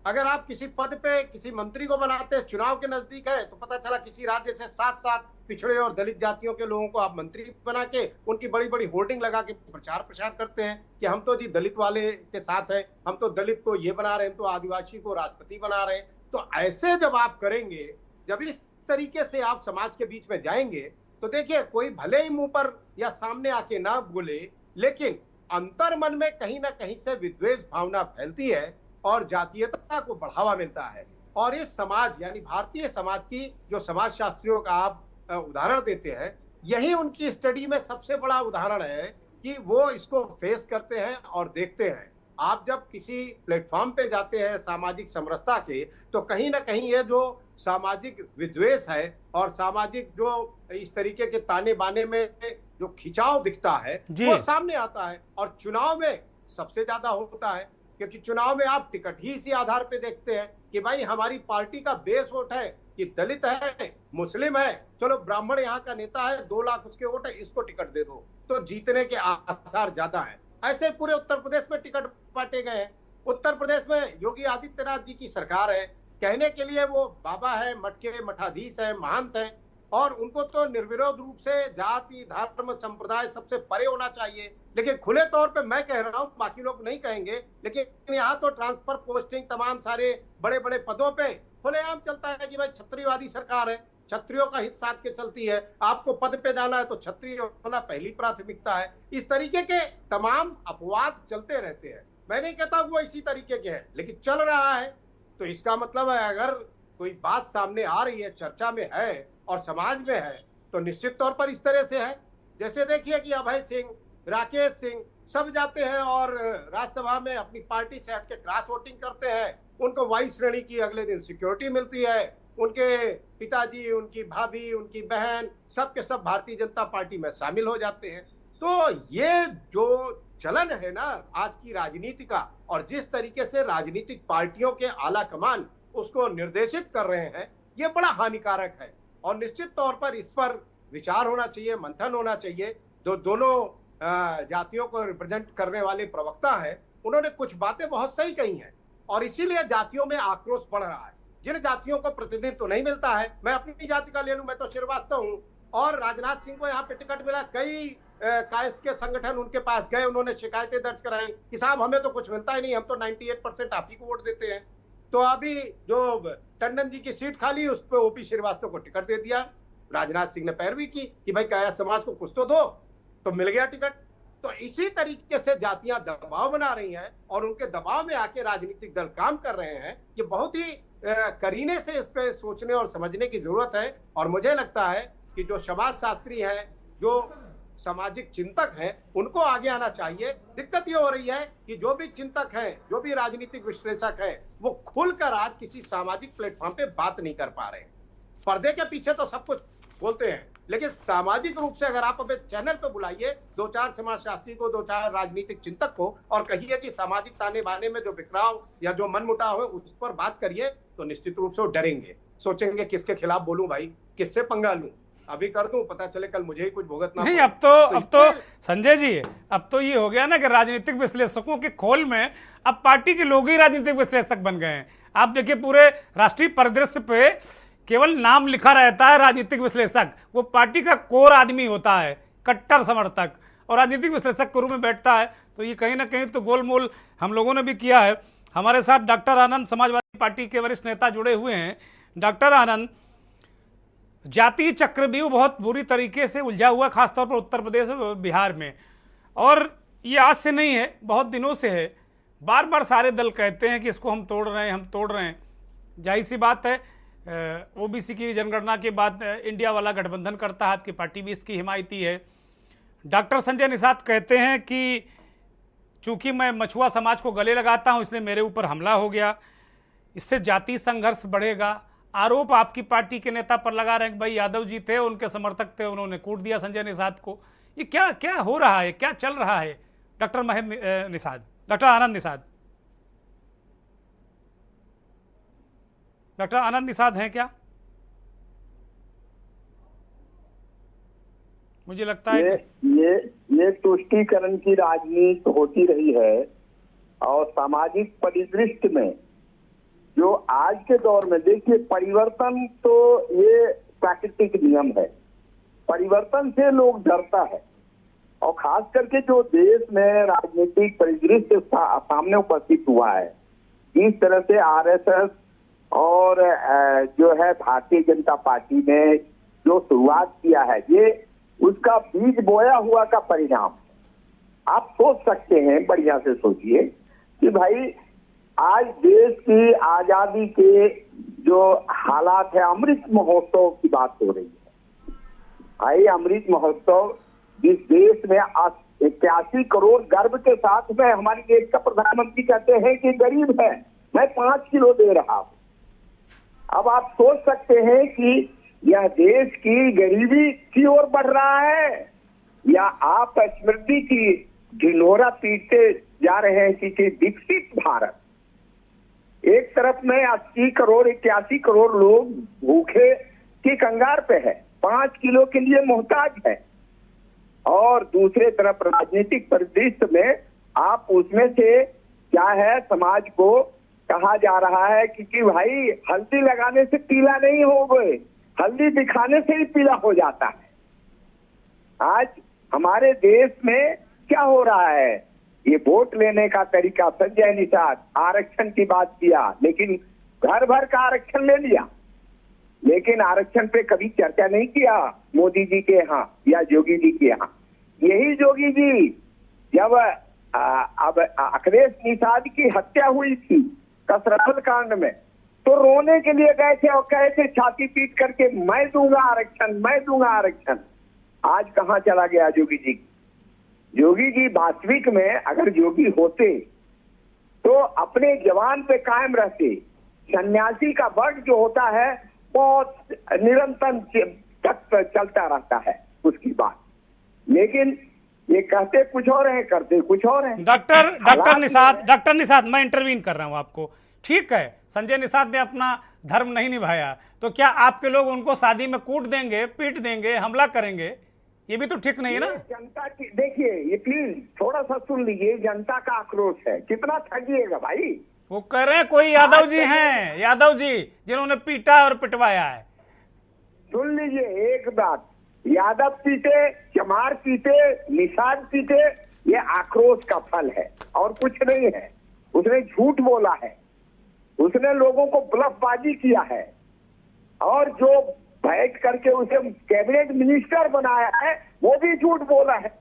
अगर आप किसी पद पे किसी मंत्री को बनाते हैं, चुनाव के नजदीक है, तो पता चला किसी राज्य से 7 पिछड़े और दलित जातियों के लोगों को आप मंत्री बना के उनकी बड़ी बड़ी होर्डिंग लगा के प्रचार प्रसार करते हैं कि हम तो जी दलित वाले के साथ हैं, हम तो दलित को ये बना रहे हैं, हम तो आदिवासी को राष्ट्रपति बना रहे हैं। तो ऐसे जब आप करेंगे, जब इस तरीके से आप समाज के बीच में जाएंगे, तो देखिए कोई भले ही मुंह पर या सामने आके ना बोले, लेकिन अंतर मन में कहीं ना कहीं से विद्वेष भावना फैलती है और जातीयता को बढ़ावा मिलता है। और इस समाज यानी भारतीय समाज की जो समाज शास्त्रियों का आप उदाहरण देते हैं, यही उनकी स्टडी में सबसे बड़ा उदाहरण है कि वो इसको फेस करते हैं और देखते हैं। आप जब किसी प्लेटफॉर्म पे जाते हैं सामाजिक समरसता के, तो कहीं ना कहीं ये जो सामाजिक विद्वेष है और सामाजिक जो इस तरीके के ताने बाने में जो खिंचाव दिखता है वो सामने आता है। और चुनाव में सबसे ज्यादा होता है, क्योंकि चुनाव में आप टिकट ही इसी आधार पे देखते हैं कि भाई हमारी पार्टी का बेस वोट है कि दलित है, मुस्लिम है, चलो ब्राह्मण यहाँ का नेता है, 2 लाख उसके वोट है, इसको टिकट दे दो, तो जीतने के आसार ज्यादा है। ऐसे पूरे उत्तर प्रदेश में टिकट बांटे गए हैं। उत्तर प्रदेश में योगी आदित्यनाथ जी की सरकार है, कहने के लिए वो बाबा है, मठ के मठाधीश है, महंत है, और उनको तो निर्विरोध रूप से जाति, धर्म, संप्रदाय सबसे परे होना चाहिए। लेकिन खुले तौर पे मैं कह रहा हूँ, बाकी लोग नहीं कहेंगे, लेकिन यहाँ तो ट्रांसफर पोस्टिंग तमाम सारे बड़े बड़े पदों पे खुलेआम चलता है कि भाई क्षत्रियवादी सरकार है, क्षत्रियों का हित साध के चलती है, आपको पद पे जाना है तो क्षत्रिय होना पहली प्राथमिकता है। इस तरीके के तमाम अपवाद चलते रहते हैं। मैं नहीं कहता वो इसी तरीके के हैं, लेकिन चल रहा है तो इसका मतलब है अगर कोई बात सामने आ रही है, चर्चा में है और समाज में है, तो निश्चित तौर पर इस तरह से है। जैसे देखिए कि अभय सिंह, राकेश सिंह सब जाते हैं और राज्यसभा में अपनी पार्टी से हट के क्रॉस वोटिंग करते हैं, उनको वायु श्रेणी की अगले दिन सिक्योरिटी मिलती है, उनके पिताजी, उनकी भाभी, उनकी बहन सब के सब भारतीय जनता पार्टी में शामिल हो जाते हैं। तो ये जो चलन है ना आज की राजनीति का, और जिस तरीके से राजनीतिक पार्टियों के आला कमान उसको निर्देशित कर रहे हैं, ये बड़ा हानिकारक है। और निश्चित तौर पर इस पर विचार होना चाहिए, मंथन होना चाहिए। जो दोनों जातियों को रिप्रेजेंट करने वाले प्रवक्ता हैं, उन्होंने कुछ बातें बहुत सही कही हैं और इसीलिए जातियों में आक्रोश बढ़ रहा है। जिन जातियों को प्रतिनिधित्व तो नहीं मिलता है, मैं अपनी जाति का ले लूं, मैं तो श्रीवास्तव हूं और राजनाथ सिंह को यहाँ पे टिकट मिला, कई कायस्थ के संगठन उनके पास गए, उन्होंने शिकायतें दर्ज कराई कि साहब हमें तो कुछ मिलता ही नहीं, हम तो 98% आप ही को वोट देते हैं। तो अभी जो टंडन जी की सीट खाली, उस पर ओपी श्रीवास्तव को टिकट दे दिया। राजनाथ सिंह ने पैरवी की कि भाई काया समाज को कुछ तो दो, तो मिल गया टिकट। तो इसी तरीके से जातियां दबाव बना रही हैं और उनके दबाव में आके राजनीतिक दल काम कर रहे हैं। ये बहुत ही करीने से इस पे सोचने और समझने की जरूरत है। और मुझे लगता है कि जो समाज शास्त्री हैं, जो सामाजिक चिंतक हैं, उनको आगे आना चाहिए। दिक्कत ये हो रही है कि जो भी चिंतक हैं, जो भी राजनीतिक विश्लेषक हैं, वो खुलकर आज किसी सामाजिक प्लेटफॉर्म पे बात नहीं कर पा रहे हैं। पर्दे के पीछे तो सब कुछ बोलते हैं, लेकिन सामाजिक रूप से अगर आप अपने चैनल पे बुलाइए 2-4 समाजशास्त्री को, 2-4 राजनीतिक चिंतक को और कहिए कि सामाजिक ताने बाने में जो बिखराव या जो मनमुटाव है उस पर बात करिए, तो निश्चित रूप से वो डरेंगे, सोचेंगे किसके खिलाफ बोलूं भाई, किससे पंगा लूं, अभी कर दूं, पता चले कल मुझे ही कुछ भुगतना नहीं। अब तो संजय जी, अब तो ये हो गया ना कि राजनीतिक विश्लेषकों के खोल में अब पार्टी के लोग ही राजनीतिक विश्लेषक बन गए हैं। आप देखिए पूरे राष्ट्रीय परिदृश्य पे केवल नाम लिखा रहता है राजनीतिक विश्लेषक, वो पार्टी का कोर आदमी होता है, कट्टर समर्थक, और राजनीतिक विश्लेषक के रूप में बैठता है। तो ये कहीं ना कहीं तो गोलमोल हम लोगों ने भी किया है। हमारे साथ डॉक्टर आनंद, समाजवादी पार्टी के वरिष्ठ नेता, जुड़े हुए हैं। डॉक्टर आनंद, जातीय चक्रव्यूह बहुत बुरी तरीके से उलझा हुआ, खासतौर पर उत्तर प्रदेश और बिहार में, और ये आज से नहीं है, बहुत दिनों से है। बार बार सारे दल कहते हैं कि इसको हम तोड़ रहे हैं, हम तोड़ रहे हैं। जाहिर सी बात है, ओबीसी की जनगणना के बाद इंडिया वाला गठबंधन करता है, आपकी पार्टी भी इसकी हिमायती है। डॉक्टर संजय निषाद कहते हैं कि चूंकि मैं मछुआ समाज को गले लगाता हूं, इसलिए मेरे ऊपर हमला हो गया, इससे जातीय संघर्ष बढ़ेगा। आरोप आपकी पार्टी के नेता पर लगा रहे हैं कि भाई यादव जी थे, उनके समर्थक थे, उन्होंने कूट दिया संजय निषाद को। ये क्या क्या हो रहा है, क्या चल रहा है? डॉक्टर आनंद निषाद, डॉक्टर आनंद निषाद हैं क्या? मुझे लगता है ये तुष्टीकरण की राजनीति होती रही है और सामाजिक परिदृश्य में जो आज के दौर में, देखिए परिवर्तन तो ये प्राकृतिक नियम है, परिवर्तन से लोग डरता है। और खास करके जो देश में राजनीतिक परिदृश्य सामने उपस्थित हुआ है, इस तरह से आरएसएस और जो है भारतीय जनता पार्टी ने जो शुरुआत किया है, ये उसका बीज बोया हुआ का परिणाम। आप सोच सकते हैं, बढ़िया से सोचिए कि भाई आज देश की आजादी के जो हालात है, अमृत महोत्सव की बात हो रही है। भाई अमृत महोत्सव जिस देश में 81 करोड़ गर्व के साथ में हमारे देश का प्रधानमंत्री कहते हैं कि गरीब है, मैं 5 किलो दे रहा हूं। अब आप सोच सकते हैं कि यह देश की गरीबी की ओर बढ़ रहा है या आप स्मृति की ढिंढोरा पीटते जा रहे हैं कि विकसित भारत। एक तरफ में 80 करोड़ 81 करोड़ लोग भूखे की कंगार पे है, 5 किलो के लिए मोहताज है, और दूसरे तरफ राजनीतिक परिदृश्य में आप उसमें से क्या है, समाज को कहा जा रहा है कि भाई हल्दी लगाने से पीला नहीं हो गए, हल्दी दिखाने से ही पीला हो जाता है। आज हमारे देश में क्या हो रहा है, ये वोट लेने का तरीका, संजय निषाद आरक्षण की बात किया, लेकिन घर भर का आरक्षण ले लिया। लेकिन आरक्षण पे कभी चर्चा नहीं किया मोदी जी के यहाँ या योगी जी के यहाँ। यही योगी जी जब अब अखिलेश निषाद की हत्या हुई थी कसरफल कांड में, तो रोने के लिए गए थे और कहे थे छाती पीट करके, मैं दूंगा आरक्षण, मैं दूंगा आरक्षण। आज कहाँ चला गया योगी जी? योगी जी वास्तविक में अगर योगी होते तो अपने जवान पे कायम रहते। सन्यासी का वर्ग जो होता है बहुत निरंतर चलता रहता है उसकी बात, लेकिन ये कहते कुछ और है, करते कुछ और है। डॉक्टर निषाद मैं इंटरवीन कर रहा हूं आपको। ठीक है, संजय निषाद ने अपना धर्म नहीं निभाया, तो क्या आपके लोग उनको शादी में कूट देंगे, पीट देंगे, हमला करेंगे? ये भी तो ठीक नहीं है ना। जनता की देखिए, ये प्लीज थोड़ा सा सुन लीजिए, जनता का आक्रोश है, कितना ठगिएगा भाई। वो कह रहे हैं कोई यादव जी हैं, यादव जी जिन्होंने पीटा और पिटवाया है। सुन लीजिए एक बात, यादव पीटे, चमार पीटे, निषाद पीटे, ये आक्रोश का फल है और कुछ नहीं है। उसने झूठ बोला है, उसने लोगों को ब्लफबाजी किया है, और जो बैठ करके उसे कैबिनेट मिनिस्टर बनाया है वो भी झूठ बोला है।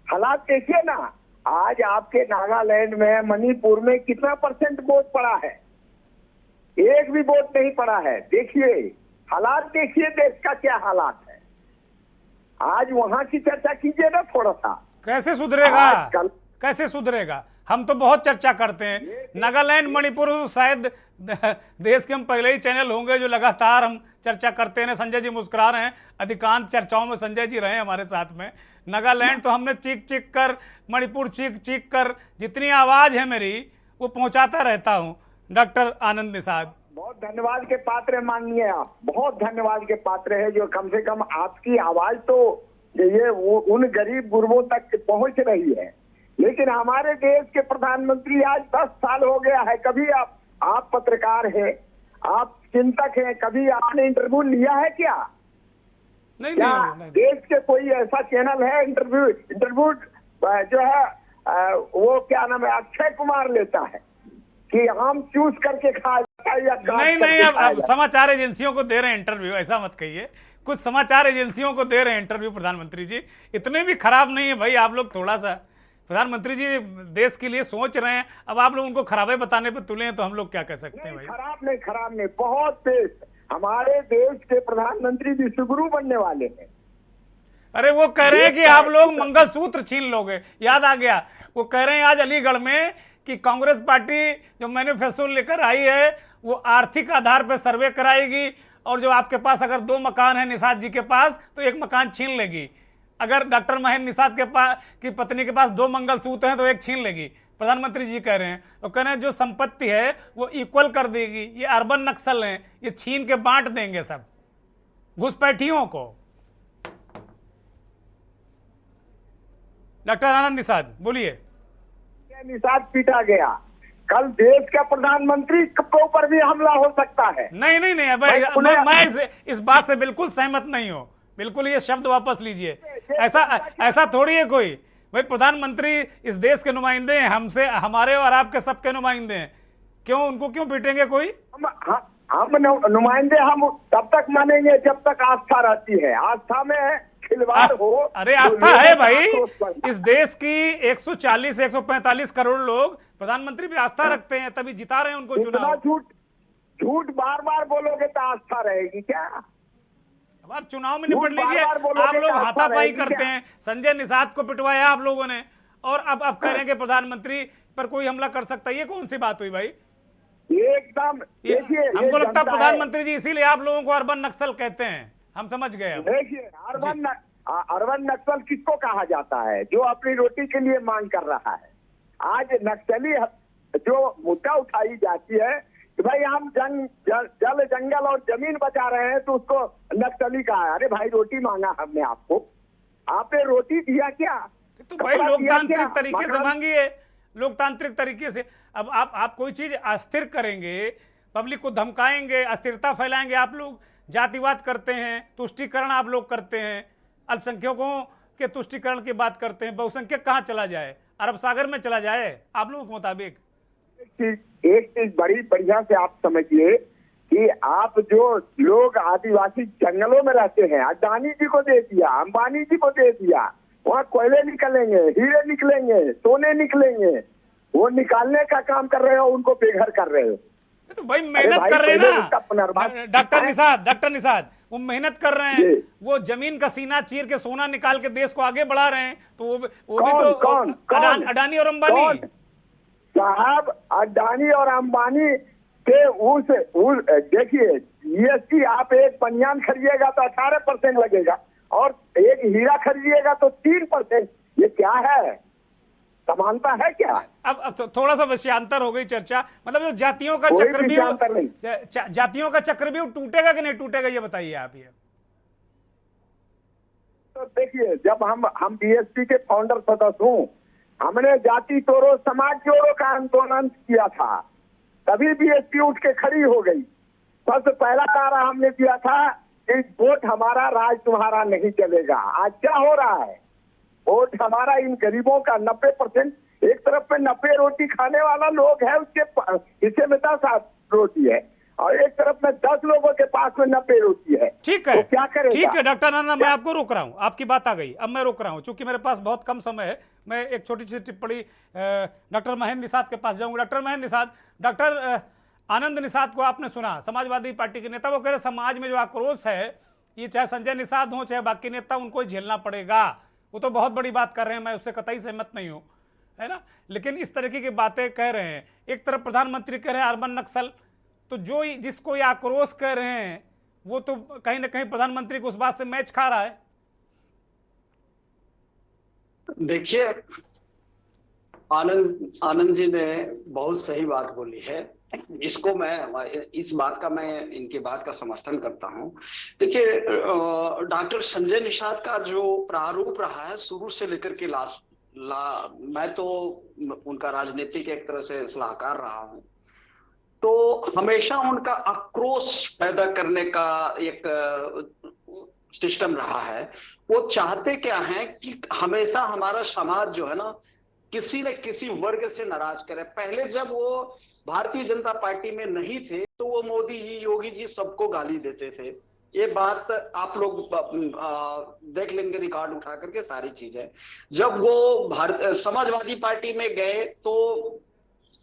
हालात देखिए ना, आज आपके नागालैंड में, मणिपुर में कितना % वोट पड़ा है? एक भी वोट नहीं पड़ा है। देखिए हालात, देखिए देश का क्या हालात है। आज वहां की चर्चा कीजिए ना थोड़ा सा। कैसे सुधरेगा? कैसे सुधरेगा? हम तो बहुत चर्चा करते हैं। नागालैंड, मणिपुर, शायद देश के हम पहले ही चैनल होंगे जो लगातार हम चर्चा करते हैं। संजय जी मुस्कुरा रहे हैं, अधिकांश चर्चाओं में संजय जी रहे हमारे साथ में। नागालैंड तो हमने चीख चीख कर, मणिपुर चीख चीख कर, जितनी आवाज है मेरी वो पहुंचाता रहता हूं। डॉक्टर आनंद निषाद, बहुत धन्यवाद के पात्र है माननीय आप, बहुत धन्यवाद के पात्र है जो कम से कम आपकी आवाज तो ये उन गरीब गुरबों तक पहुंच रही है। लेकिन हमारे देश के प्रधानमंत्री आज 10 साल हो गया है, कभी आप पत्रकार हैं, आप चिंतक हैं, कभी आपने इंटरव्यू लिया है क्या? नहीं। देश के कोई ऐसा चैनल है इंटरव्यू जो है वो क्या नाम है, अक्षय कुमार लेता है कि आम चूस करके खा जाता है या नहीं, अब समाचार एजेंसियों को दे रहे हैं इंटरव्यू, ऐसा मत कहिए। कुछ समाचार एजेंसियों को दे रहे हैं इंटरव्यू प्रधानमंत्री जी, इतने भी खराब नहीं है भाई। आप लोग थोड़ा सा, प्रधानमंत्री जी देश के लिए सोच रहे हैं, अब आप लोग उनको खराबे बताने पे तुले हैं तो हम लोग क्या कह सकते हैं भाई? खराब नहीं, बहुत तेज। हमारे देश के प्रधानमंत्री विश्वगुरु बनने वाले हैं। अरे वो कह रहे हैं कि आप लोग मंगलसूत्र छीन लोगे। याद आ गया, वो कह रहे हैं आज अलीगढ़ में कि कांग्रेस पार्टी जो मैनिफेस्टो लेकर आई है वो आर्थिक आधार पर सर्वे कराएगी, और जो आपके पास अगर 2 मकान है निषाद जी के पास तो 1 मकान छीन लेगी। अगर डॉक्टर महेंद्र निषाद के पास की पत्नी के पास 2 मंगलसूत्र हैं तो 1 छीन लेगी। प्रधानमंत्री जी कह रहे हैं, तो कह रहे हैं जो संपत्ति है वो इक्वल कर देगी। ये अर्बन नक्सल हैं, ये छीन के बांट देंगे सब घुसपैठियों को। डॉक्टर आनंद निषाद बोलिए। निषाद पीटा गया, कल देश का प्रधानमंत्री के ऊपर भी हमला हो सकता है। नहीं, मैं इस बात से बिल्कुल सहमत नहीं हूं। बिल्कुल ये शब्द वापस लीजिए। ऐसा थोड़ी है कोई भाई, प्रधानमंत्री इस देश के नुमाइंदे हैं, हमसे, हमारे और आपके सबके नुमाइंदे हैं। क्यों उनको क्यों पीटेंगे कोई? हम नुमाइंदे हम तब तक मानेंगे जब तक आस्था रहती है। आस्था में खिलवाड़ हो। अरे आस्था है भाई, इस देश की 140-145 करोड़ लोग प्रधानमंत्री पे आस्था रखते हैं, तभी जिता रहे हैं उनको चुनाव। झूठ बार बार बोलोगे तो आस्था रहेगी क्या? अब आप चुनाव में निपट लीजिए। आप लोग हाथापाई करते हैं, संजय निषाद को पिटवाया आप लोगों ने, और अब कह रहे हैं कि प्रधानमंत्री पर कोई हमला कर सकता है। ये कौन सी बात हुई भाई? एकदम हमको लगता है प्रधानमंत्री जी इसीलिए आप लोगों को अर्बन नक्सल कहते हैं, हम समझ गए। देखिए अर्बन नक्सल किसको कहा जाता है? जो अपनी रोटी के लिए मांग कर रहा है। आज नक्सली जो मुद्दा उठाई जाती है कि भाई हम जल जंगल और जमीन बचा रहे हैं तो उसको नक्सली कहा है। अरे भाई रोटी मांगा हमने आपको, आपने रोटी दिया क्या? तो भाई लोकतांत्रिक तरीके से मांगिए, लोकतांत्रिक तरीके से। अब आप कोई चीज अस्थिर करेंगे, पब्लिक को धमकाएंगे, अस्थिरता फैलाएंगे। आप लोग जातिवाद करते हैं, तुष्टीकरण आप लोग करते हैं, अल्पसंख्यकों के तुष्टीकरण की बात करते हैं। बहुसंख्यक कहाँ चला जाए? अरब सागर में चला जाए आप लोगों के मुताबिक? एक चीज बड़ी बढ़िया से आप समझिए कि आप जो लोग आदिवासी जंगलों में रहते हैं, अडानी जी को दे दिया, अंबानी जी को दे दिया, वहाँ कोयले निकलेंगे, हीरे निकलेंगे, सोने निकलेंगे, वो निकालने का काम कर रहे हो, उनको बेघर कर रहे हो। तो भाई मेहनत कर रहे हैं ना डॉक्टर निषाद, वो मेहनत कर रहे हैं, वो जमीन का सीना चीर के सोना निकाल के देश को आगे बढ़ा रहे हैं, तो वो भी तो अडानी और अंबानी साहब, अडानी और अंबानी के उस देखिए, जीएसटी आप एक बनियान खरीदिएगा तो 18% लगेगा और एक हीरा खरीदिएगा तो 3%। ये क्या है, समानता है क्या? अब थोड़ा सा विषयांतर हो गई चर्चा, मतलब जो जातियों का चक्र भी जातियों का चक्र भी टूटेगा कि नहीं टूटेगा, ये बताइए आप। ये तो देखिए, जब हम बीएसपी के फाउंडर सदस्य हूँ, हमने जाति तोड़ो समाज जोड़ो का आंदोलन किया था, तभी बीएसपी उठ के खड़ी हो गई। सबसे पहला नारा हमने दिया था कि वोट हमारा, राज तुम्हारा नहीं चलेगा। आज क्या हो रहा है, वोट हमारा इन गरीबों का 90%, एक तरफ में 90 रोटी खाने वाला लोग है, उसके हिस्से में 10 रोटी है, और एक तरफ में 10 लोगों के पास में 90 रोटी है। ठीक है, तो क्या करेगा? ठीक है डॉक्टर नंदा, मैं आपको रोक रहा हूं, आपकी बात आ गई, अब मैं रोक रहा हूं क्योंकि मेरे पास बहुत कम समय है। मैं एक छोटी सी टिप्पणी डॉक्टर महेंद्र निषाद के पास जाऊंगा। डॉक्टर महेंद्र निषाद, डॉक्टर आनंद निषाद को आपने सुना, समाजवादी पार्टी के नेता, वो कह रहे समाज में जो आक्रोश है, ये चाहे संजय निषाद हो चाहे बाकी नेता, उनको ही झेलना पड़ेगा। वो तो बहुत बड़ी बात कर रहे हैं, मैं उससे कतई सहमत नहीं हूं, है ना, लेकिन इस तरीके की बातें कह रहे हैं। एक तरफ प्रधानमंत्री कह रहे हैं अर्बन नक्सल, तो जो जिसको ये आक्रोश कह रहे हैं वो तो कहीं ना कहीं प्रधानमंत्री को उस बात से मैच खा रहा है। देखिए, आनंद जी ने बहुत सही बात बोली है, इसको मैं इस बात का मैं इनकी बात का समर्थन करता हूं। देखिए, डॉक्टर संजय निषाद का जो प्रारूप रहा है शुरू से लेकर के मैं तो उनका राजनीतिक एक तरह से सलाहकार रहा हूं, तो हमेशा उनका आक्रोश पैदा करने का एक सिस्टम रहा है। वो चाहते क्या है कि हमेशा हमारा समाज जो है ना, किसी न किसी वर्ग से नाराज करे। पहले जब वो भारतीय जनता पार्टी में नहीं थे तो वो मोदी जी, योगी जी सबको गाली देते थे। ये बात आप लोग देख लेंगे रिकॉर्ड उठा करके सारी चीजें। जब वो समाजवादी पार्टी में गए तो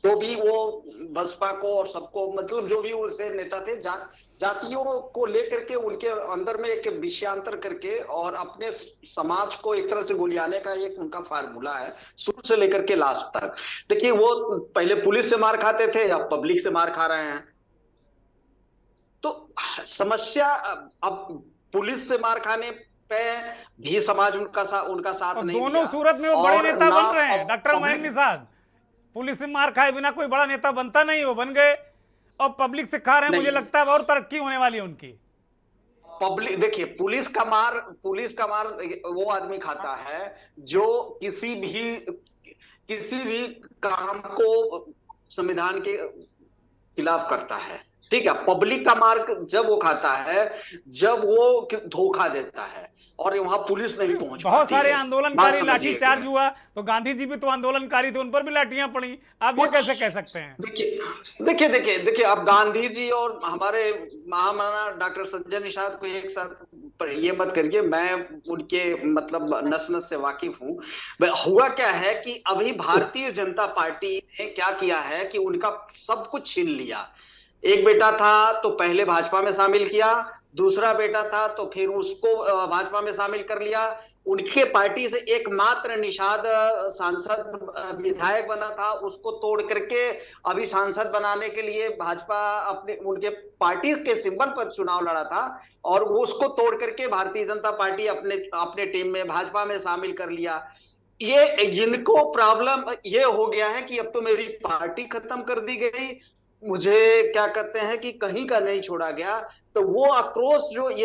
भी वो बसपा को और सबको, मतलब जो भी उनसे नेता थे, जातियों को लेकर के उनके अंदर में एक विषयांतर करके और अपने समाज को एक तरह से गुलियाने का एक उनका फार्मूला है शुरू से लेकर के लास्ट तक। देखिए, वो पहले पुलिस से मार खाते थे, अब पब्लिक से मार खा रहे हैं। तो समस्या, अब पुलिस से मार खाने पे भी समाज उनका साथ नहीं, दोनों सूरत में वो बड़े नेता बन रहे हैं। डॉक्टर महेंद्र निषाद, पुलिस से मार खाए बिना कोई बड़ा नेता बनता नहीं, वो बन गए और पब्लिक से खा रहे हैं। मुझे लगता है और तरक्की होने वाली है उनकी। पब्लिक, देखिए, पुलिस का मार वो आदमी खाता है जो किसी भी काम को संविधान के खिलाफ करता है, ठीक है। पब्लिक का मार जब वो खाता है जब वो धोखा देता है, और वहां पुलिस नहीं पहुंच। बहुत सारे आंदोलनकारी लाठी चार्ज हुआ, तो गांधी जी भी तो आंदोलनकारी थे, उन पर भी लाठियां पड़ी। आप ये कैसे कह सकते हैं? देखिए, अब गांधी जी और हमारे महामना डॉक्टर संजय निषाद को एक साथ ये मत करिए, मैं उनके मतलब नस नस से वाकिफ हूँ। हुआ क्या है कि अभी भारतीय जनता पार्टी ने क्या किया है कि उनका सब कुछ छीन लिया। एक बेटा था तो पहले भाजपा में शामिल किया, दूसरा बेटा था तो फिर उसको भाजपा में शामिल कर लिया। उनके पार्टी से एकमात्र निषाद सांसद विधायक बना था, उसको तोड़ करके अभी सांसद बनाने के लिए भाजपा उनके पार्टी के सिंबल पर चुनाव लड़ा था, और उसको तोड़ करके भारतीय जनता पार्टी अपने टीम में भाजपा में शामिल कर लिया। ये इनको प्रॉब्लम ये हो गया है कि अब तो मेरी पार्टी खत्म कर दी गई, मुझे क्या कहते हैं कि कहीं का नहीं छोड़ा गया। तो वो आक्रोश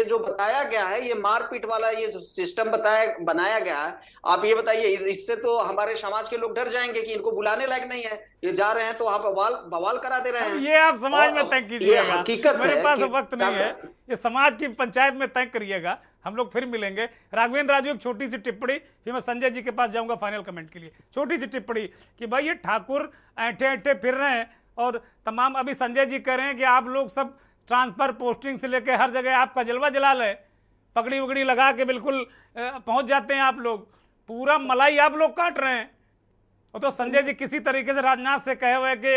जो बताया गया है, ये मारपीट वाला ये जो सिस्टम बनाया गया है, आप ये बताइए, इससे तो हमारे समाज के लोग डर जाएंगे कि इनको बुलाने लायक नहीं है, ये जा रहे हैं तो वहां बवाल करा दे रहे हैं। ये आप समाज में तय कीजिएगा, हकीकत मेरे पास वक्त नहीं है, ये समाज की पंचायत में तय करिएगा। हम लोग फिर मिलेंगे। राघवेंद्र राजू, एक छोटी सी टिप्पणी, फिर मैं संजय जी के पास जाऊंगा फाइनल कमेंट के लिए। छोटी सी टिप्पणी कि भाई ये ठाकुर ऐंठे ऐंठे फिर रहे हैं, और तमाम अभी संजय जी कह रहे हैं कि आप लोग सब ट्रांसफर पोस्टिंग से लेके हर जगह आपका जलवा जलाल है, पगड़ी वगड़ी लगा के बिल्कुल पहुंच जाते हैं आप लोग, पूरा मलाई आप लोग काट रहे हैं। वो तो संजय जी किसी तरीके से राजनाथ से कहे हुए कि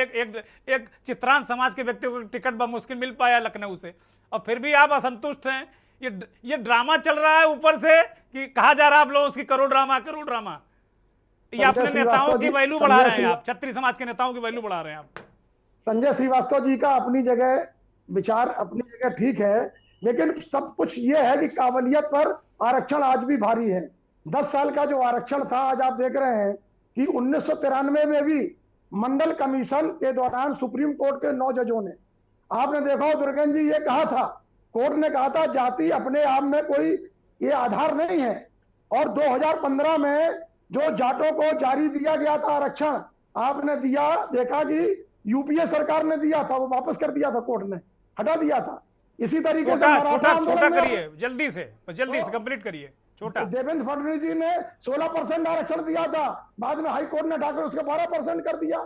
एक चित्रांत समाज के व्यक्ति को टिकट बमुश्किल मिल पाया लखनऊ से, और फिर भी आप असंतुष्ट हैं। ये ड्रामा चल रहा है ऊपर से कि कहा जा रहा है आप लोगों की करो ड्रामा। ये अपने नेताओं की वैल्यू बढ़ा रहे हैं आप, क्षत्रिय समाज के नेताओं की वैल्यू बढ़ा रहे हैं आप। संजय श्रीवास्तव जी का अपनी जगह विचार अपनी जगह ठीक है, लेकिन सब कुछ ये है कि काबिलियत पर आरक्षण आज भी भारी है। 10 साल का जो आरक्षण था, आज आप देख रहे हैं कि 1993 में भी मंडल कमीशन के दौरान सुप्रीम कोर्ट के 9 जजों ने, आपने देखा हो दुर्गेन जी, ये कहा था, कोर्ट ने कहा था जाति अपने आप में कोई ये आधार नहीं है। और 2015 में जो जाटों को जारी दिया गया था आरक्षण, आपने देखा कि यूपीए सरकार ने दिया था, वो वापस कर दिया था, कोर्ट ने हटा दिया था। इसी तरीके से छोटा करिए, जल्दी से कंप्लीट करिए। छोटा देवेंद्र फडणवीस जी ने 16% आरक्षण दिया था, बाद में हाई कोर्ट ने हटाकर उसके 12% कर दिया।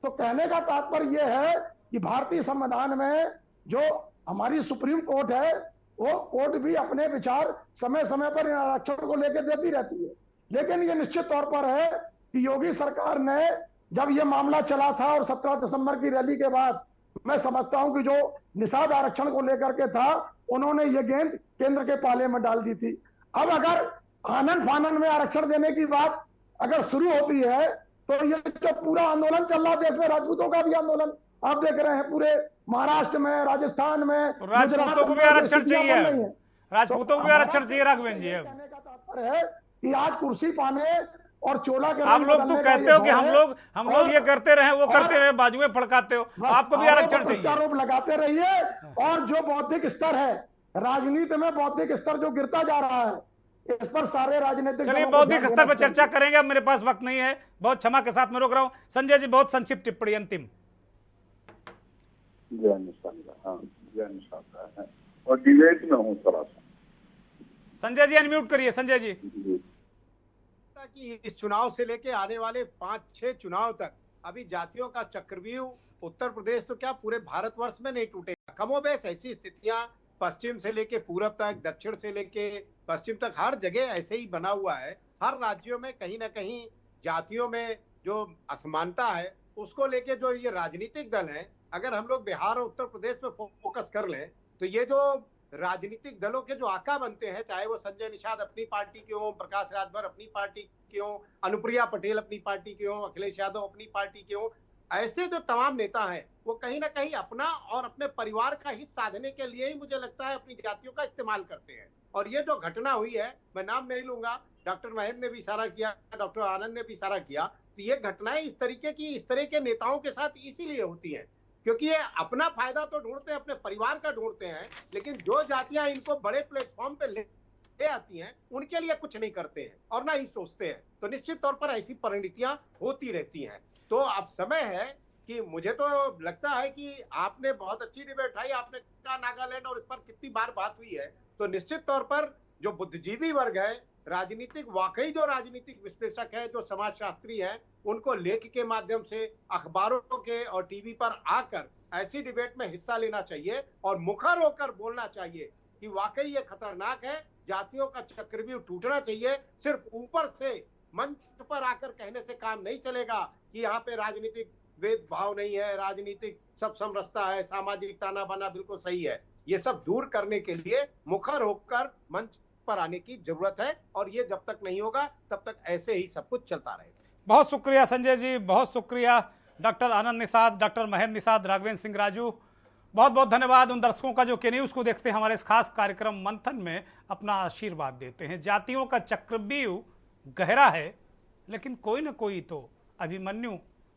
तो कहने का तात्पर्य यह है कि भारतीय संविधान में जो हमारी सुप्रीम कोर्ट है, वो कोर्ट भी अपने विचार समय समय पर आरक्षण को लेकर देती रहती है। लेकिन ये निश्चित तौर पर है कि योगी सरकार ने जब ये मामला चला था और 17 दिसंबर की रैली के बाद, मैं समझता हूं कि जो निषाद आरक्षण को लेकर के था, उन्होंने ये गेंद केंद्र के पाले में डाल दी थी। अब अगर आनंद फानन में आरक्षण देने की बात अगर शुरू होती है, तो ये जो पूरा आंदोलन चल रहा है देश में, राजपूतों का भी आंदोलन आप देख रहे हैं, पूरे महाराष्ट्र में, राजस्थान में, राजपूतों को भी आरक्षण चाहिए, राजपूतों को भी आरक्षण चाहिए। राघवेंद्र जी, कहने का तात्पर्य है कि आज कुर्सी पाने और चोला के आप लोग तो कहते हो कि हम लोग ये करते रहे, वो करते रहे, बाजुएं फड़काते हो, आपको भी आरक्षण चाहिए। आरोप लगाते रहिए। और जो बौद्धिक स्तर है, राजनीति में बौद्धिक स्तर जो गिरता जा रहा है, इस पर सारे राजनीतिक, चलिए बौद्धिक स्तर पर चर्चा करेंगे, अब मेरे पास वक्त नहीं है, बहुत क्षमा के साथ मैं रोक रहा हूं। संजय जी, बहुत संक्षिप्त टिप्पणी अंतिम। और डिबेट में हूँ थोड़ा सा। संजय जी अनम्यूट करिए। संजय जी, कि इस चुनाव से लेके आने वाले 5-6 चुनाव तक अभी जातियों का चक्रव्यूह उत्तर प्रदेश तो क्या पूरे भारतवर्ष में नहीं टूटेगा। कमोबेश ऐसी स्थितियां पश्चिम से लेके पूरब तक, दक्षिण से लेके पश्चिम तक, हर जगह ऐसे ही बना हुआ है। हर राज्यों में कहीं ना कहीं जातियों में जो असमानता है, उसको लेके जो ये राजनीतिक दल है, अगर हम लोग बिहार और उत्तर प्रदेश में फोकस कर लें, तो ये जो राजनीतिक दलों के जो आका बनते हैं, चाहे वो संजय निषाद अपनी पार्टी के हों, प्रकाश राजभर अपनी पार्टी के हों, अनुप्रिया पटेल अपनी पार्टी के हों, अखिलेश यादव अपनी पार्टी के हों, ऐसे जो तमाम नेता हैं, वो कहीं ना कहीं अपना और अपने परिवार का हित साधने के लिए ही मुझे लगता है अपनी जातियों का इस्तेमाल करते हैं। और ये जो घटना हुई है, मैं नाम नहीं लूंगा, डॉक्टर महेंद्र ने भी इशारा किया, डॉक्टर आनंद ने भी इशारा किया, तो ये घटनाएं इस तरह के नेताओं के साथ इसीलिए होती हैं क्योंकि ये अपना फायदा तो ढूंढते हैं, अपने परिवार का ढूंढते हैं, लेकिन जो जातियां इनको बड़े प्लेटफॉर्म पे ले आती हैं, उनके लिए कुछ नहीं करते हैं और ना ही सोचते हैं। तो निश्चित तौर पर ऐसी परिणतियां होती रहती हैं। तो अब समय है कि मुझे तो लगता है कि आपने बहुत अच्छी डिबेट उठाई, आपने कहा नागालैंड और इस पर कितनी बार बात हुई है, तो निश्चित तौर पर जो बुद्धिजीवी वर्ग है, वाकई जो राजनीतिक विश्लेषक है, जो समाजशास्त्री है, उनको लेख के माध्यम से, अखबारों के और टीवी पर आकर ऐसी डिबेट में हिस्सा लेना चाहिए और मुखर होकर बोलना चाहिए कि वाकई ये खतरनाक है, जातियों का चक्रव्यूह टूटना चाहिए। सिर्फ ऊपर से मंच पर आकर कहने से काम नहीं चलेगा कि यहाँ पे राजनीतिक भेदभाव नहीं है, राजनीतिक सब समरसता है, सामाजिक ताना बाना बिल्कुल सही है। ये सब दूर करने के लिए मुखर होकर मंच पर आने की जरूरत है और ये जब तक नहीं होगा तब तक ऐसे ही सब कुछ चलता रहेगा। बहुत शुक्रिया संजय जी, बहुत शुक्रिया डॉक्टर आनंद निषाद, डॉक्टर महेंद्र निषाद, राघवेंद्र सिंह राजू, बहुत बहुत धन्यवाद उन दर्शकों का जो के न्यूज़ को देखते हैं, हमारे इस खास कार्यक्रम मंथन में अपना आशीर्वाद देते हैं। जातियों का चक्रव्यूह गहरा है, लेकिन कोई ना कोई तो अभिमन्यु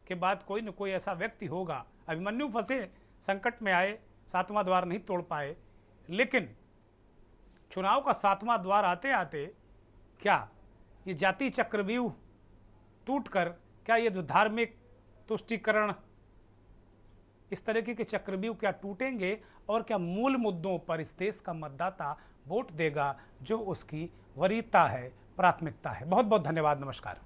के बाद कोई न कोई ऐसा व्यक्ति होगा। अभिमन्यु फंसे, संकट में आए, 7वां द्वार नहीं तोड़ पाए, लेकिन चुनाव का 7वां द्वार आते आते क्या ये जाति चक्रव्यूह टूटकर, क्या ये जो धार्मिक तुष्टीकरण, इस तरीके के चक्रव्यूह क्या टूटेंगे और क्या मूल मुद्दों पर इस देश का मतदाता वोट देगा जो उसकी वरीयता है, प्राथमिकता है। बहुत बहुत धन्यवाद, नमस्कार।